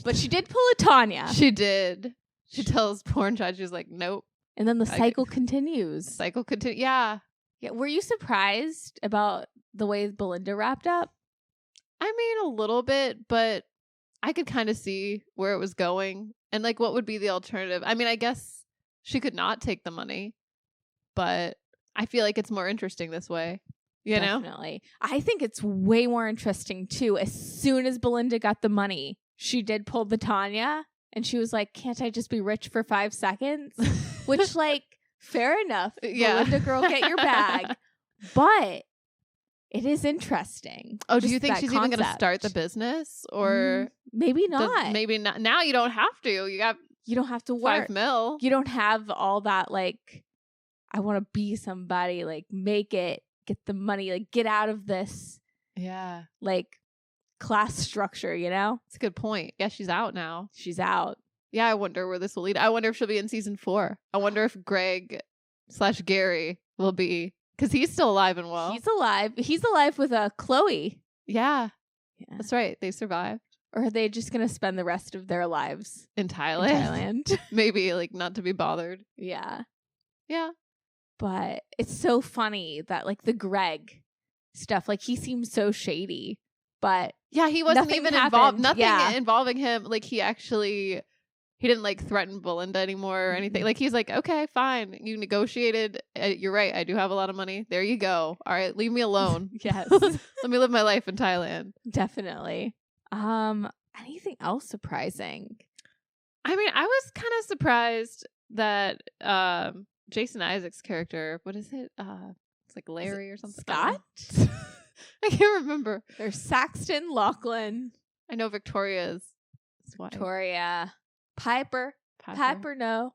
But she did pull a Tanya. She did. She tells porn child, she's like, nope. And then the cycle continues. Yeah. Yeah. Were you surprised about the way Belinda wrapped up? I mean, a little bit, but I could kind of see where it was going. And like, what would be the alternative? I mean, I guess she could not take the money, but I feel like it's more interesting this way, you know? Definitely. I think it's way more interesting, too. As soon as Belinda got the money, she did pull the Tanya, and she was like, can't I just be rich for 5 seconds? Which, like, fair enough. Yeah. Belinda girl, get your bag. But it is interesting. Oh, do you think she's even going to start the business? Or maybe not. Maybe not. Now you don't have to. You don't have to work. $5 million. You don't have all that, like, I want to be somebody, like, make it, get the money, like, get out of this, like, class structure, you know? It's a good point. Yeah, she's out now. She's out. Yeah, I wonder where this will lead. I wonder if she'll be in season 4. I wonder if Greg/Gary will be, because he's still alive and well. He's alive. He's alive with Chloe. Yeah, that's right. They survived. Or are they just going to spend the rest of their lives in Thailand? Maybe, like, not to be bothered. Yeah. Yeah. But it's so funny that, like, the Greg stuff, like, he seems so shady, but yeah, he wasn't even involved. Nothing involving him. Like, he didn't, like, threaten Belinda anymore or anything. Like, he's like, okay, fine. You negotiated. You're right. I do have a lot of money. There you go. All right. Leave me alone. Yes. Let me live my life in Thailand. Definitely. Anything else surprising? I mean, I was kind of surprised that, Jason Isaac's character, what is it? It's like Larry or something. Scott? I can't remember. There's Saxton, Lachlan. I know Victoria's wife. Victoria. Piper, no.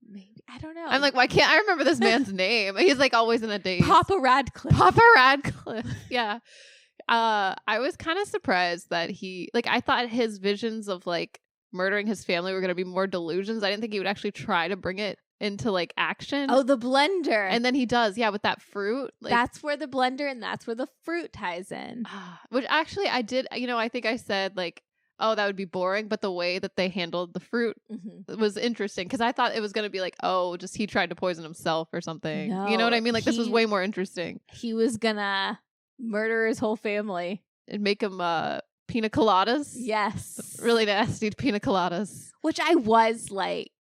Maybe. I don't know. I'm like, why can't I remember this man's name? He's like always in a daze. Papa Ratcliff. Yeah. I was kind of surprised that I thought his visions of like murdering his family were going to be more delusions. I didn't think he would actually try to bring it into like action. Oh, the blender. And then he does, with that fruit. Like, that's where the blender and that's where the fruit ties in. Which actually I did, I think I said like, oh, that would be boring. But the way that they handled the fruit was interesting. Because I thought it was going to be like, oh, just he tried to poison himself or something. No, you know what I mean? Like this was way more interesting. He was going to murder his whole family. And make him pina coladas. Yes. Really nasty pina coladas. Which I was like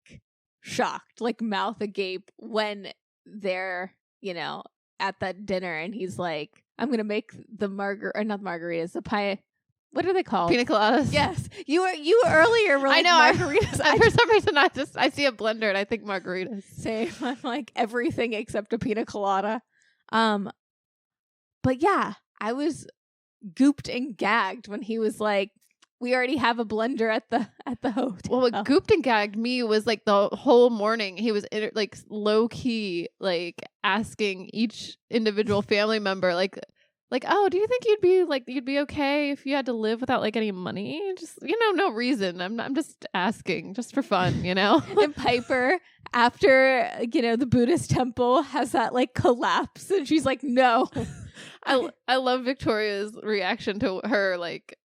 shocked, like mouth agape when they're, at that dinner and he's like, I'm going to make the not margaritas, the What are they called? Pina coladas. Yes. You earlier were like margaritas. For some reason, I see a blender and I think margaritas. Same. I'm like everything except a pina colada. But yeah, I was gooped and gagged when he was like, we already have a blender at the hotel. Well, what gooped and gagged me was like the whole morning he was like low key like asking each individual family member like, oh, do you think you'd be okay if you had to live without like any money? Just, no reason. I'm just asking just for fun, And Piper, after, the Buddhist temple has that like collapse and she's like, no. I love Victoria's reaction to her like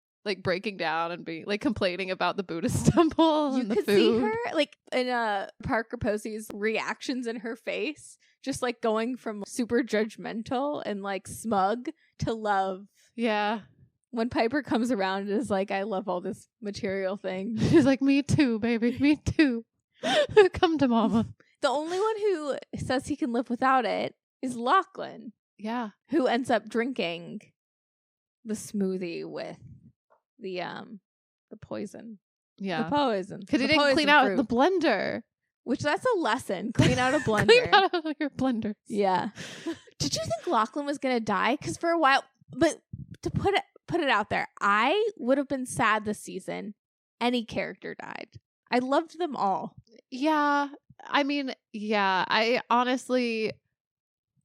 breaking down and being like complaining about the Buddhist temple and the food. You could see her like in Parker Posey's reactions in her face, just like going from super judgmental and like smug to love. Yeah. When Piper comes around and is like, I love all this material thing. She's like, me too, baby. Me too. Come to mama. The only one who says he can live without it is Lachlan. Yeah. Who ends up drinking the smoothie with the poison. Yeah. The poison. Because he didn't clean out the blender. Which that's a lesson. Clean out a blender. Clean out your blenders. Yeah. Did you think Lachlan was going to die? Because for a while, but to put it out there, I would have been sad this season. Any character died. I loved them all. Yeah. I mean, yeah. I honestly,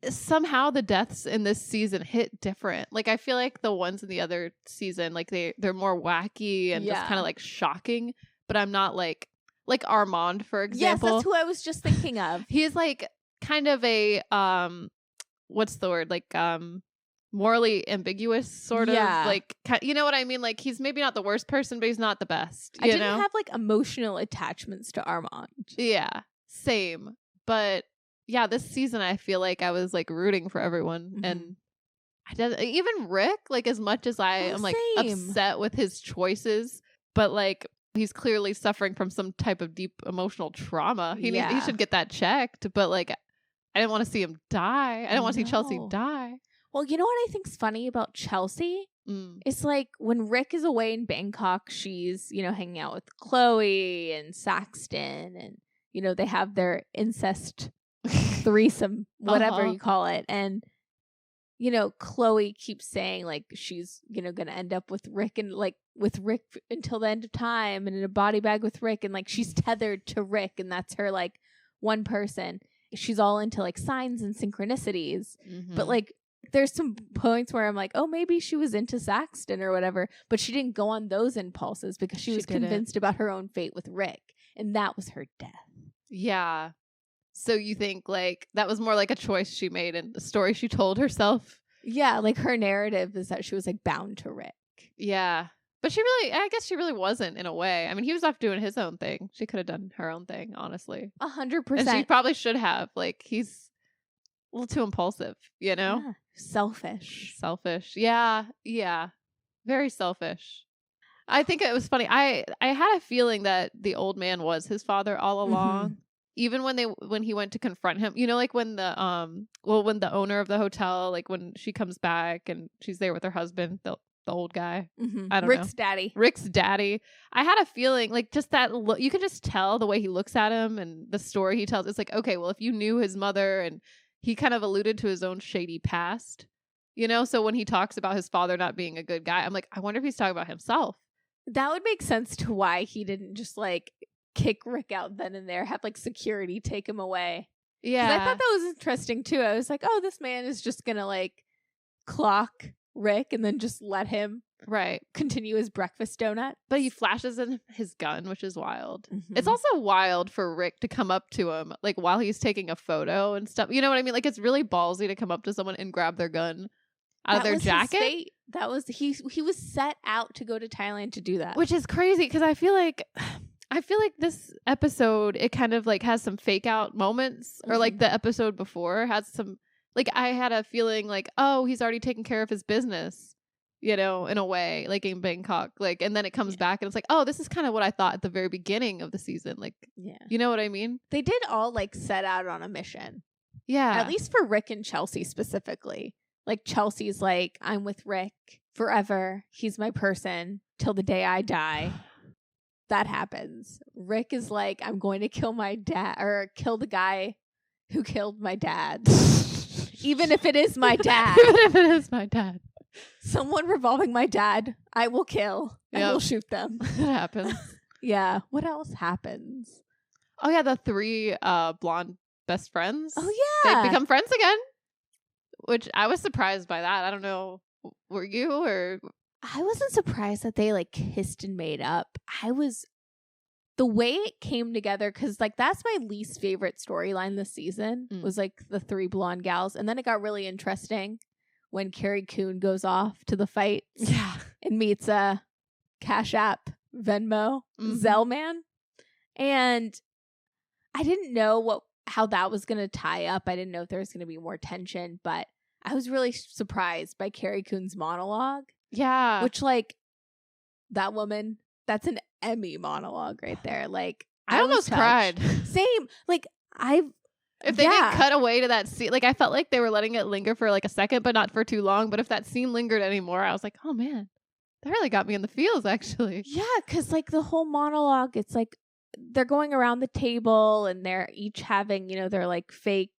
somehow the deaths in this season hit different. Like I feel like the ones in the other season, like they're more wacky and just kind of like shocking. But I'm not like Armand, for example. Yes, that's who I was just thinking of. He's like kind of a what's the word? Like morally ambiguous sort of like, you know what I mean? Like he's maybe not the worst person, but he's not the best. I didn't have like emotional attachments to Armand. Yeah, same. But yeah, this season I feel like I was like rooting for everyone, and I did even Rick. Like as much as I am like upset with his choices, but like he's clearly suffering from some type of deep emotional trauma. He should get that checked. But like, I didn't want to see him die. I didn't want to see Chelsea die. Well, you know what I think's funny about Chelsea? It's like when Rick is away in Bangkok, she's, hanging out with Chloe and Saxton and, they have their incest threesome, whatever you call it. And, Chloe keeps saying like she's, going to end up with Rick and like with Rick until the end of time and in a body bag with Rick. And like she's tethered to Rick and that's her like one person. She's all into like signs and synchronicities. But like there's some points where I'm like, oh, maybe she was into Saxton or whatever. But she didn't go on those impulses because she was convinced about her own fate with Rick. And that was her death. Yeah. So you think like that was more like a choice she made in the story she told herself? Yeah, like her narrative is that she was like bound to Rick. Yeah. But I guess she really wasn't in a way. I mean, he was off doing his own thing. She could have done her own thing, honestly. 100%. And she probably should have. Like, he's a little too impulsive, Yeah. Selfish. Yeah. Yeah. Very selfish. I think it was funny. I had a feeling that the old man was his father all along. Even when he went to confront him, like when the when the owner of the hotel, like when she comes back and she's there with her husband, the old guy, I don't know, Rick's daddy. I had a feeling like just that look, you can just tell the way he looks at him and the story he tells. It's like, okay, well, if you knew his mother, and he kind of alluded to his own shady past, so when he talks about his father not being a good guy, I'm like, I wonder if he's talking about himself. That would make sense to why he didn't just like kick Rick out then and there, have like security take him away. Yeah. I thought that was interesting too. I was like, oh, this man is just gonna like clock Rick and then just let him continue his breakfast donut. But he flashes in his gun, which is wild. It's also wild for Rick to come up to him like while he's taking a photo and stuff. You know what I mean? Like it's really ballsy to come up to someone and grab their gun out of their jacket. That was he was set out to go to Thailand to do that. Which is crazy because I feel like this episode, it kind of like has some fake out moments, or like the episode before has some, like I had a feeling like, oh, he's already taken care of his business, in a way, like in Bangkok, like, and then it comes back and it's like, oh, this is kind of what I thought at the very beginning of the season. Like, you know what I mean? They did all like set out on a mission. Yeah. At least for Rick and Chelsea specifically. Like Chelsea's like, I'm with Rick forever. He's my person till the day I die. That happens. Rick is like, I'm going to kill my dad or kill the guy who killed my dad. Even if it is my dad. Even if it is my dad. Someone revolving my dad, I will kill. I will shoot them. It happens. Yeah. What else happens? Oh, yeah. The 3 blonde best friends. Oh, yeah. They become friends again, which I was surprised by that. I don't know. Were you or... I wasn't surprised that they like kissed and made up. The way it came together, because like that's my least favorite storyline this season was like the 3 blonde gals. And then it got really interesting when Carrie Coon goes off to the fight and meets a Cash App, Venmo, Zelle man. And I didn't know how that was going to tie up. I didn't know if there was going to be more tension, but I was really surprised by Carrie Coon's monologue. Yeah. Which, like, that woman, that's an Emmy monologue right there. Like, I almost cried. Same. Like, if they didn't cut away to that scene, like, I felt like they were letting it linger for like a second, but not for too long. But if that scene lingered anymore, I was like, oh man, that really got me in the feels, actually. Yeah, because like the whole monologue, it's like they're going around the table and they're each having, their like fake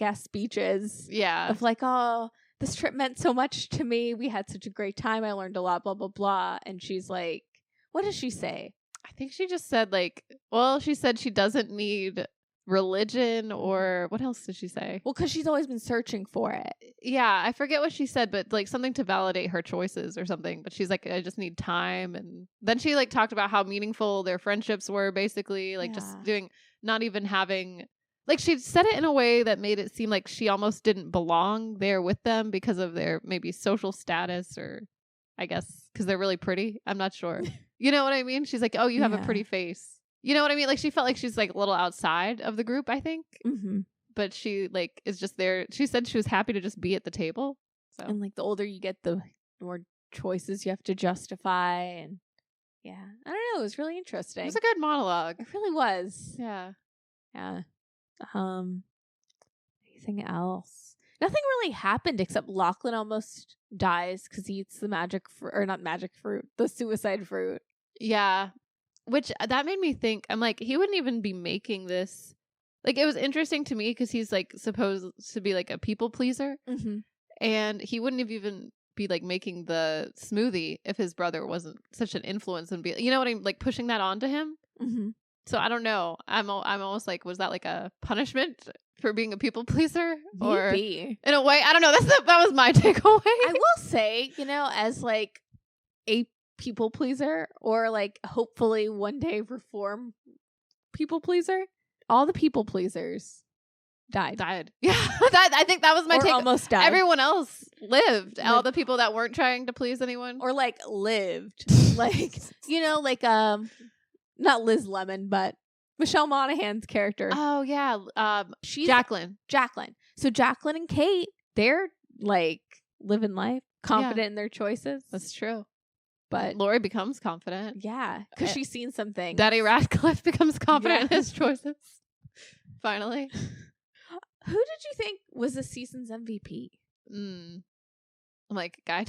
ass speeches. Yeah. Of like, oh, this trip meant so much to me. We had such a great time. I learned a lot, blah, blah, blah. And she's like, what does she say? I think she just said like, well, she said she doesn't need religion or what else did she say? Well, because she's always been searching for it. Yeah, I forget what she said, but like something to validate her choices or something. But she's like, I just need time. And then she like talked about how meaningful their friendships were, basically, like just doing, not even having, like she said it in a way that made it seem like she almost didn't belong there with them because of their maybe social status, or I guess because they're really pretty. I'm not sure. You know what I mean? She's like, oh, you have a pretty face. You know what I mean? Like she felt like she's like a little outside of the group, I think. Mm-hmm. But she like is just there. She said she was happy to just be at the table. So. And like the older you get, the more choices you have to justify. And yeah, I don't know. It was really interesting. It was a good monologue. It really was. Yeah. Yeah. Anything else? Nothing really happened except Lachlan almost dies because he eats the magic fruit, or not magic fruit, the suicide fruit. Yeah. Which that made me think, I'm like, he wouldn't even be making this. Like, it was interesting to me because he's like supposed to be like a people pleaser. Mm-hmm. And he wouldn't have even be like making the smoothie if his brother wasn't such an influence and be, you know what I'm like, pushing that onto him. Mm-hmm. So I don't know. I'm almost like, was that like a punishment for being a people pleaser? Maybe. Or in a way, I don't know. That was my takeaway. I will say, as like a people pleaser, or like hopefully one day reform people pleaser, all the people pleasers died. Yeah. I think that was my take. Almost died. Everyone else lived. All the people that weren't trying to please anyone. Or like lived. Like, like not Liz Lemon, but Michelle Monaghan's character. Oh yeah. She's Jacqueline. So Jacqueline and Kate, they're like living life, confident in their choices. That's true. But Lori becomes confident. Yeah, because she's seen some things. Daddy Ratcliff becomes confident in his choices. Finally. Who did you think was the season's MVP? Like Guy.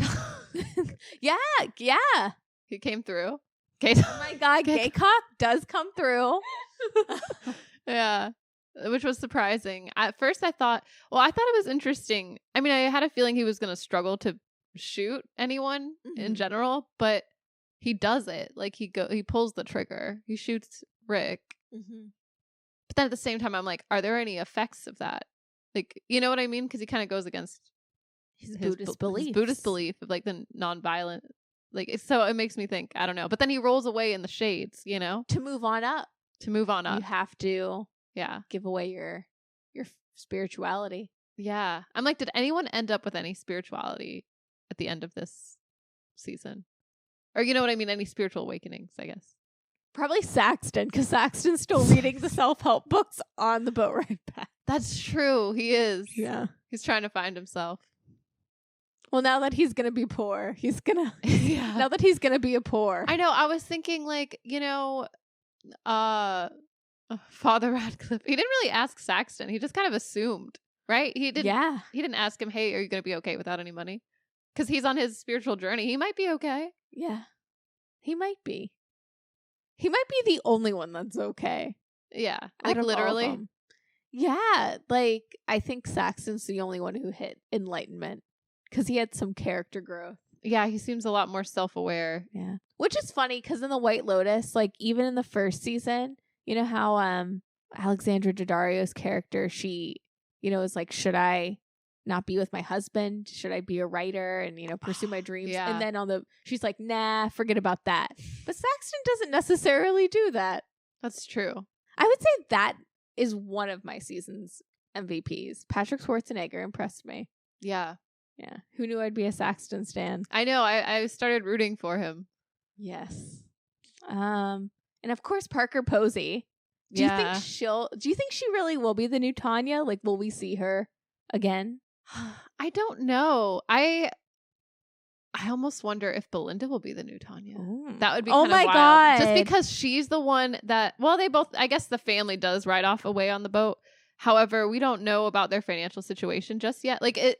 Yeah. He came through. Oh my God, Gaycock does come through. Yeah. Which was surprising. At first I thought it was interesting. I mean, I had a feeling he was going to struggle to shoot anyone in general, but he does it. Like he pulls the trigger. He shoots Rick. Mm-hmm. But then at the same time, I'm like, are there any effects of that? Like, you know what I mean? Because he kind of goes against his Buddhist belief of like the nonviolent. Like, so it makes me think, I don't know. But then he rolls away in the shades, To move on up. You have to give away your spirituality. Yeah. I'm like, did anyone end up with any spirituality at the end of this season? Or you know what I mean? Any spiritual awakenings, I guess. Probably Saxton, because Saxton's still reading the self-help books on the boat ride back. That's true. He is. Yeah. He's trying to find himself. Well, now that he's going to be poor, now that he's going to be a poor. I know. I was thinking like, Father Ratcliff, he didn't really ask Saxton. He just kind of assumed. right? He didn't Yeah. he didn't ask him, hey, are you going to be okay without any money? Because he's on his spiritual journey. He might be okay. Yeah. He might be. He might be the only one that's okay. Yeah. out Like of all of literally. them. Yeah. Like, I think Saxon's the only one who hit enlightenment because he had some character growth. Yeah, he seems a lot more self-aware. Yeah. Which is funny because in the White Lotus, like even in the first season, you know how Alexandra Daddario's character, she, is like, should I not be with my husband? Should I be a writer and, pursue my dreams? Yeah. And then she's like, nah, forget about that. But Saxon doesn't necessarily do that. That's true. I would say that is one of my season's MVPs. Patrick Schwarzenegger impressed me. Yeah. Yeah. Who knew I'd be a Saxton stan? I know. I started rooting for him. Yes. And of course Parker Posey. Do you think she really will be the new Tanya? Like, will we see her again? I don't know. I almost wonder if Belinda will be the new Tanya. Ooh. That would be Oh kind of my wild. God. Just because she's the one that, well, they both, I guess the family does ride off away on the boat. However, we don't know about their financial situation just yet. Like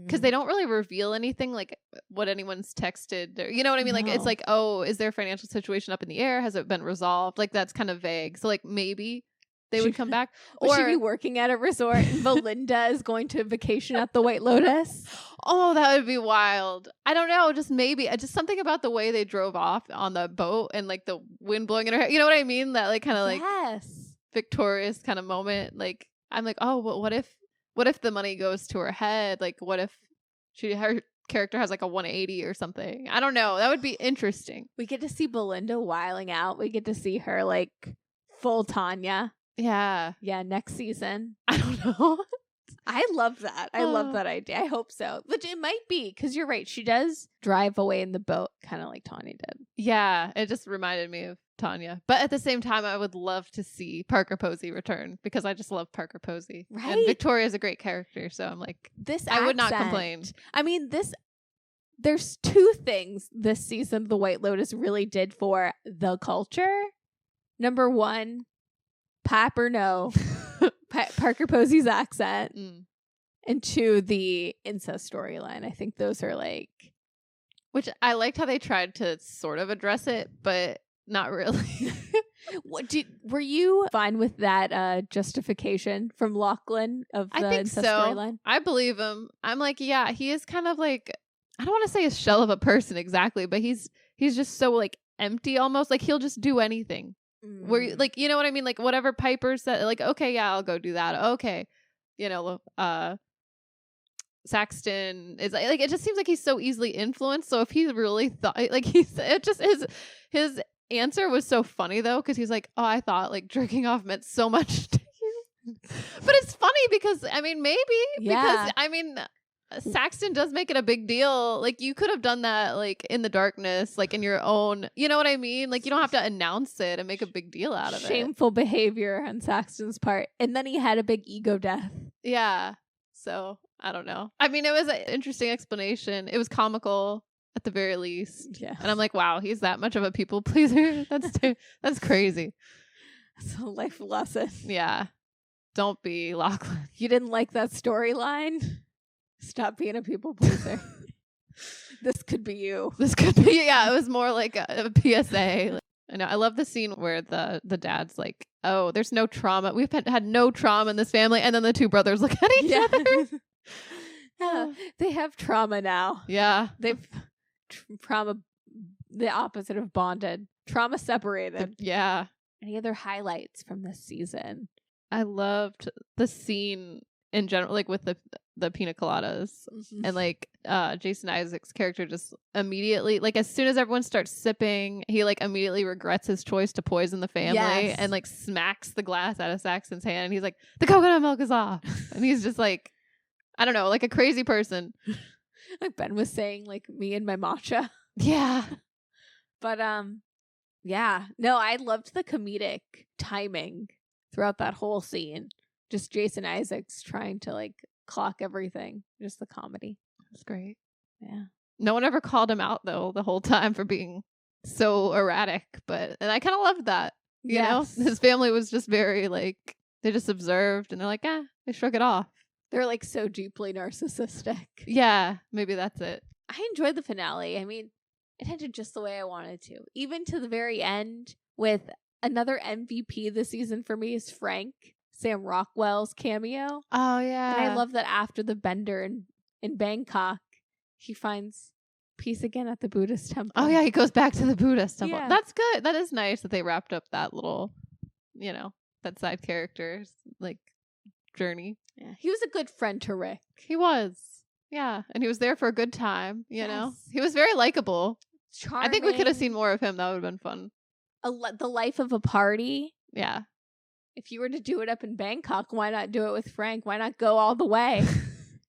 because they don't really reveal anything, like what anyone's texted. Or, you know what I mean? Like, it's like, oh, is their financial situation up in the air? Has it been resolved? Like, that's kind of vague. So, like, maybe they would come back. Or she'd be working at a resort and Belinda is going to vacation at the White Lotus. Oh, that would be wild. I don't know. Just maybe. Just something about the way they drove off on the boat and, like, the wind blowing in her hair. You know what I mean? That, like, kind of, like, victorious kind of moment. Like, I'm like, oh, well, what if the money goes to her head? Like, what if her character has like a 180 or something? I don't know. That would be interesting. We get to see Belinda wiling out. We get to see her like full Tanya. Yeah. Yeah, next season. I don't know. I love that. I love that idea. I hope so. But it might be because you're right. She does drive away in the boat kind of like Tanya did. Yeah. It just reminded me of Tanya. But at the same time, I would love to see Parker Posey return because I just love Parker Posey. Right. And Victoria's a great character. So I'm like, I would not complain. I mean, there's two things this season The White Lotus really did for the culture. Number one, Pap or no, Parker Posey's accent. And two, the incest storyline. I think those are like... Which I liked how they tried to sort of address it, but not really. Were you fine with that justification from Lachlan of the incest storyline? I believe him. I'm like, yeah, he is kind of like, I don't want to say a shell of a person exactly, but he's just so like empty almost. Like he'll just do anything. Where like, you know what I mean? Like whatever Piper said, like, okay, yeah, I'll go do that. Okay. Saxton is like it just seems like he's so easily influenced. So if he really thought like his answer was so funny though, because he's like, oh, I thought like jerking off meant so much to you. But it's funny because I mean because I mean Saxton does make it a big deal. Like you could have done that like in the darkness, like in your own, you know what I mean? Like you don't have to announce it and make a big deal out of it. Shameful behavior on Saxton's part. And then he had a big ego death. Yeah. So I don't know. I mean, it was an interesting explanation. It was comical at the very least. Yeah. And I'm like, wow, he's that much of a people pleaser. That's crazy. That's a life lesson. Yeah. Don't be Lachlan. You didn't like that storyline? Stop being a people pleaser. This could be you. This could be, yeah. It was more like a PSA. I know. I love the scene where the dad's like, oh, there's no trauma. We've had no trauma in this family. And then the two brothers look at each other. Yeah, they have trauma now. Yeah. They've trauma, the opposite of bonded. Trauma separated. Yeah. Any other highlights from this season? I loved the scene in general, like with the pina coladas and like Jason Isaac's character just immediately, like as soon as everyone starts sipping, he like immediately regrets his choice to poison the family and like smacks the glass out of Saxon's hand. And he's like, the coconut milk is off. And he's just like, I don't know, like a crazy person. Like Ben was saying, like me and my matcha. Yeah. But yeah. No, I loved the comedic timing throughout that whole scene. Just Jason Isaacs trying to like clock everything. Just the comedy. That's great. Yeah. No one ever called him out though the whole time for being so erratic, and I kind of loved that. You know, his family was just very like, they just observed and they're like, they shrug it off. They're like so deeply narcissistic. Yeah, maybe that's it. I enjoyed the finale. I mean, it ended just the way I wanted to. Even to the very end with another MVP this season for me is Frank, Sam Rockwell's cameo. Oh, yeah. And I love that after the bender in Bangkok, he finds peace again at the Buddhist temple. Oh, yeah, he goes back to the Buddhist temple. Yeah. That's good. That is nice that they wrapped up that little, that side character's, like, journey. Yeah. He was a good friend to Rick. He was. Yeah. And he was there for a good time, you know? Yes. He was very likable. Charming. I think we could have seen more of him. That would have been fun. The life of a party. Yeah. If you were to do it up in Bangkok, why not do it with Frank? Why not go all the way?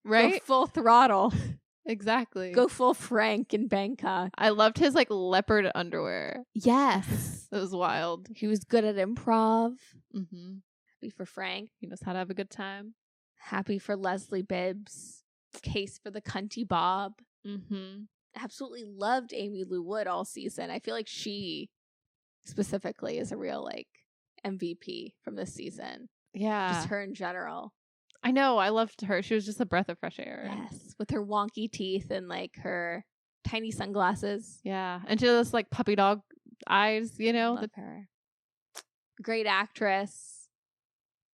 Right? Go full throttle. Exactly. Go full Frank in Bangkok. I loved his like leopard underwear. Yes. It was wild. He was good at improv. Mm-hmm. Happy for Frank. He knows how to have a good time. Happy for Leslie Bibbs. Case for the cunty Bob. Mm-hmm. Absolutely loved Amy Lou Wood all season. I feel like she specifically is a real like MVP from this season. Yeah. Just her in general. I know. I loved her. She was just a breath of fresh air. Yes. With her wonky teeth and like her tiny sunglasses. Yeah. And she has like puppy dog eyes, Love her. Great actress.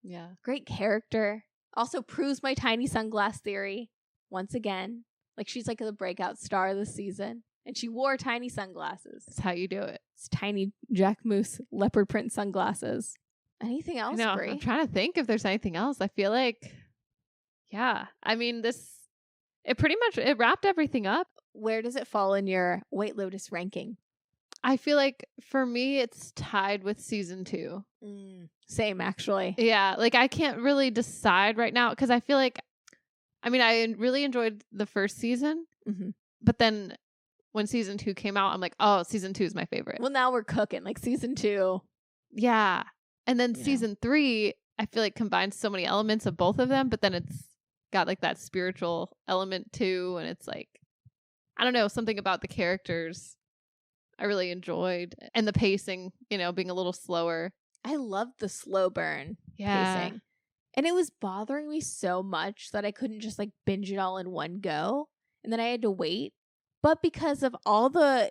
Yeah. Great character. Also proves my tiny sunglass theory once again. Like she's like the breakout star this season. And she wore tiny sunglasses. That's how you do it. It's tiny Jack Moose leopard print sunglasses. Anything else, No, Brie? I'm trying to think if there's anything else. I feel like, yeah. I mean, it wrapped everything up. Where does it fall in your White Lotus ranking? I feel like for me, it's tied with season 2. Same, actually. Yeah. Like I can't really decide right now because I feel like, I mean, I really enjoyed the first season, but then when season 2 came out, I'm like, oh, season 2 is my favorite. Well, now we're cooking. Like season 2. Yeah. And then You season 3, I feel like combines so many elements of both of them, but then it's got like that spiritual element too. And it's like, I don't know, something about the characters I really enjoyed. And the pacing, being a little slower. I loved the slow burn Yeah. pacing. And it was bothering me so much that I couldn't just like binge it all in one go. And then I had to wait. But because of all the,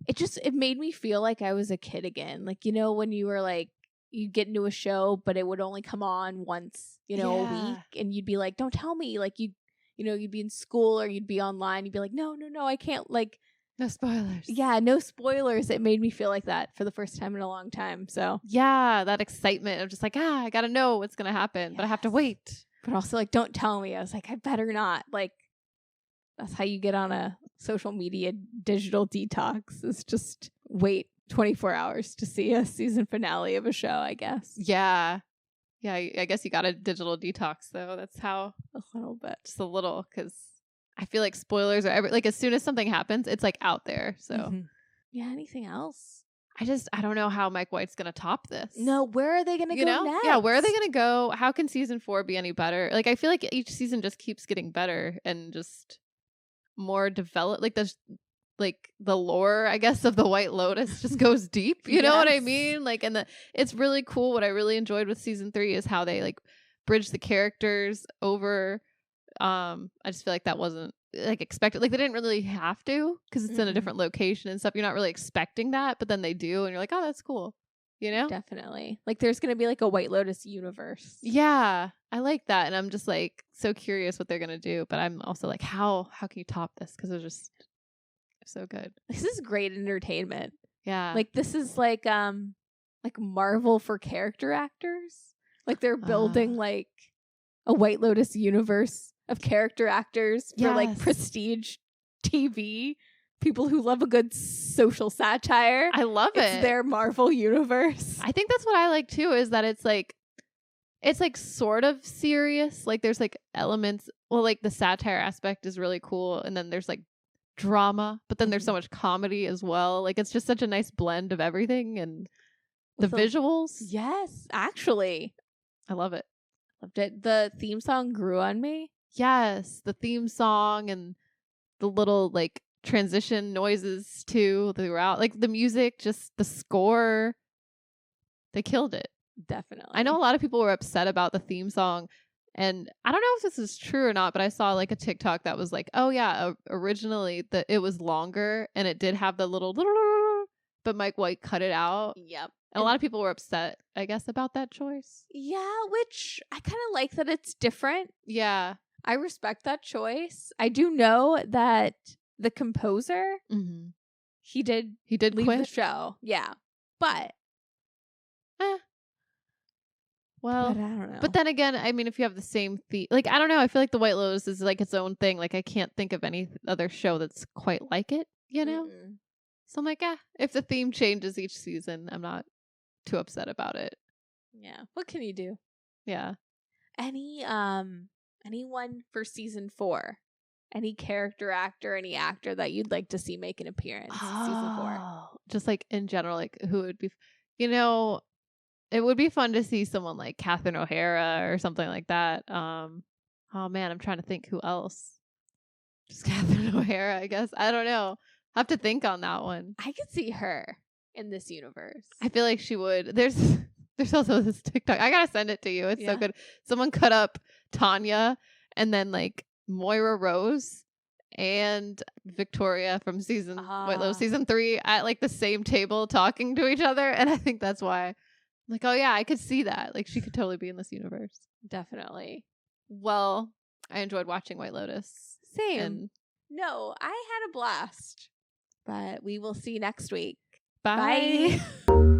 it made me feel like I was a kid again. Like, when you were like, you get into a show, but it would only come on once, a week. And you'd be like, don't tell me. Like you'd be in school or you'd be online. You'd be like, no, I can't like. No spoilers. Yeah, no spoilers. It made me feel like that for the first time in a long time. So yeah, that excitement of just like, I got to know what's going to happen, but I have to wait. But also like, don't tell me. I was like, I better not. Like, that's how you get on a social media digital detox is just wait 24 hours to see a season finale of a show, I guess. Yeah. Yeah, I guess you got a digital detox, though. That's how. A little bit. Just a little, because I feel like spoilers are like as soon as something happens, it's like out there. So yeah, anything else? I don't know how Mike White's going to top this. No, where are they going to go next? Yeah, where are they going to go? How can season 4 be any better? Like, I feel like each season just keeps getting better and just more developed. Like, the lore, I guess, of the White Lotus just goes deep. You know what I mean? Like, and it's really cool. What I really enjoyed with season 3 is how they like bridge the characters over. I just feel like that wasn't like expected. Like they didn't really have to because it's in a different location and stuff. You're not really expecting that, but then they do, and you're like, oh, that's cool. Definitely. Like there's gonna be like a White Lotus universe. Yeah, I like that, and I'm just like so curious what they're gonna do. But I'm also like, how can you top this? Because it was just so good. This is great entertainment. Yeah, like this is like Marvel for character actors. Like they're building like a White Lotus universe of character actors for like prestige TV. People who love a good social satire. I love it. It's their Marvel universe. I think that's what I like too, is that it's like sort of serious. Like there's like elements, well, like the satire aspect is really cool. And then there's like drama, but then there's so much comedy as well. Like it's just such a nice blend of everything and the visuals. Yes, actually. I love it. Loved it. The theme song grew on me. Yes, the theme song and the little like transition noises too throughout. Like the music, just the score, they killed it. Definitely. I know a lot of people were upset about the theme song And I don't know if this is true or not, but I saw like a TikTok that was like, oh yeah, originally it was longer and it did have the little, but Mike White cut it out. Yep. And a lot of people were upset, I guess, about that choice. Yeah, which I kind of like that it's different. Yeah. I respect that choice. I do know that the composer, he did leave quit the show. Yeah. But well, but I don't know. But then again, I mean, if you have the same theme, like, I don't know. I feel like the White Lotus is like its own thing. Like, I can't think of any other show that's quite like it, you know? Mm-mm. So I'm like, if the theme changes each season, I'm not too upset about it. Yeah. What can you do? Yeah. Anyone for season 4? Any character actor, any actor that you'd like to see make an appearance in season 4? Just like in general, like who would be, you know, it would be fun to see someone like Catherine O'Hara or something like that. Oh man, I'm trying to think who else. Just Catherine O'Hara, I guess. I don't know. I have to think on that one. I could see her in this universe. I feel like she would. There's also this TikTok. I gotta send it to you. It's so good. Someone cut up Tanya and then like Moira Rose and Victoria from White Lotus season 3 at like the same table talking to each other, and I think that's why. Like, oh yeah, I could see that. Like, she could totally be in this universe. Definitely. Well, I enjoyed watching White Lotus. Same. No, I had a blast. But we will see you next week. Bye. Bye.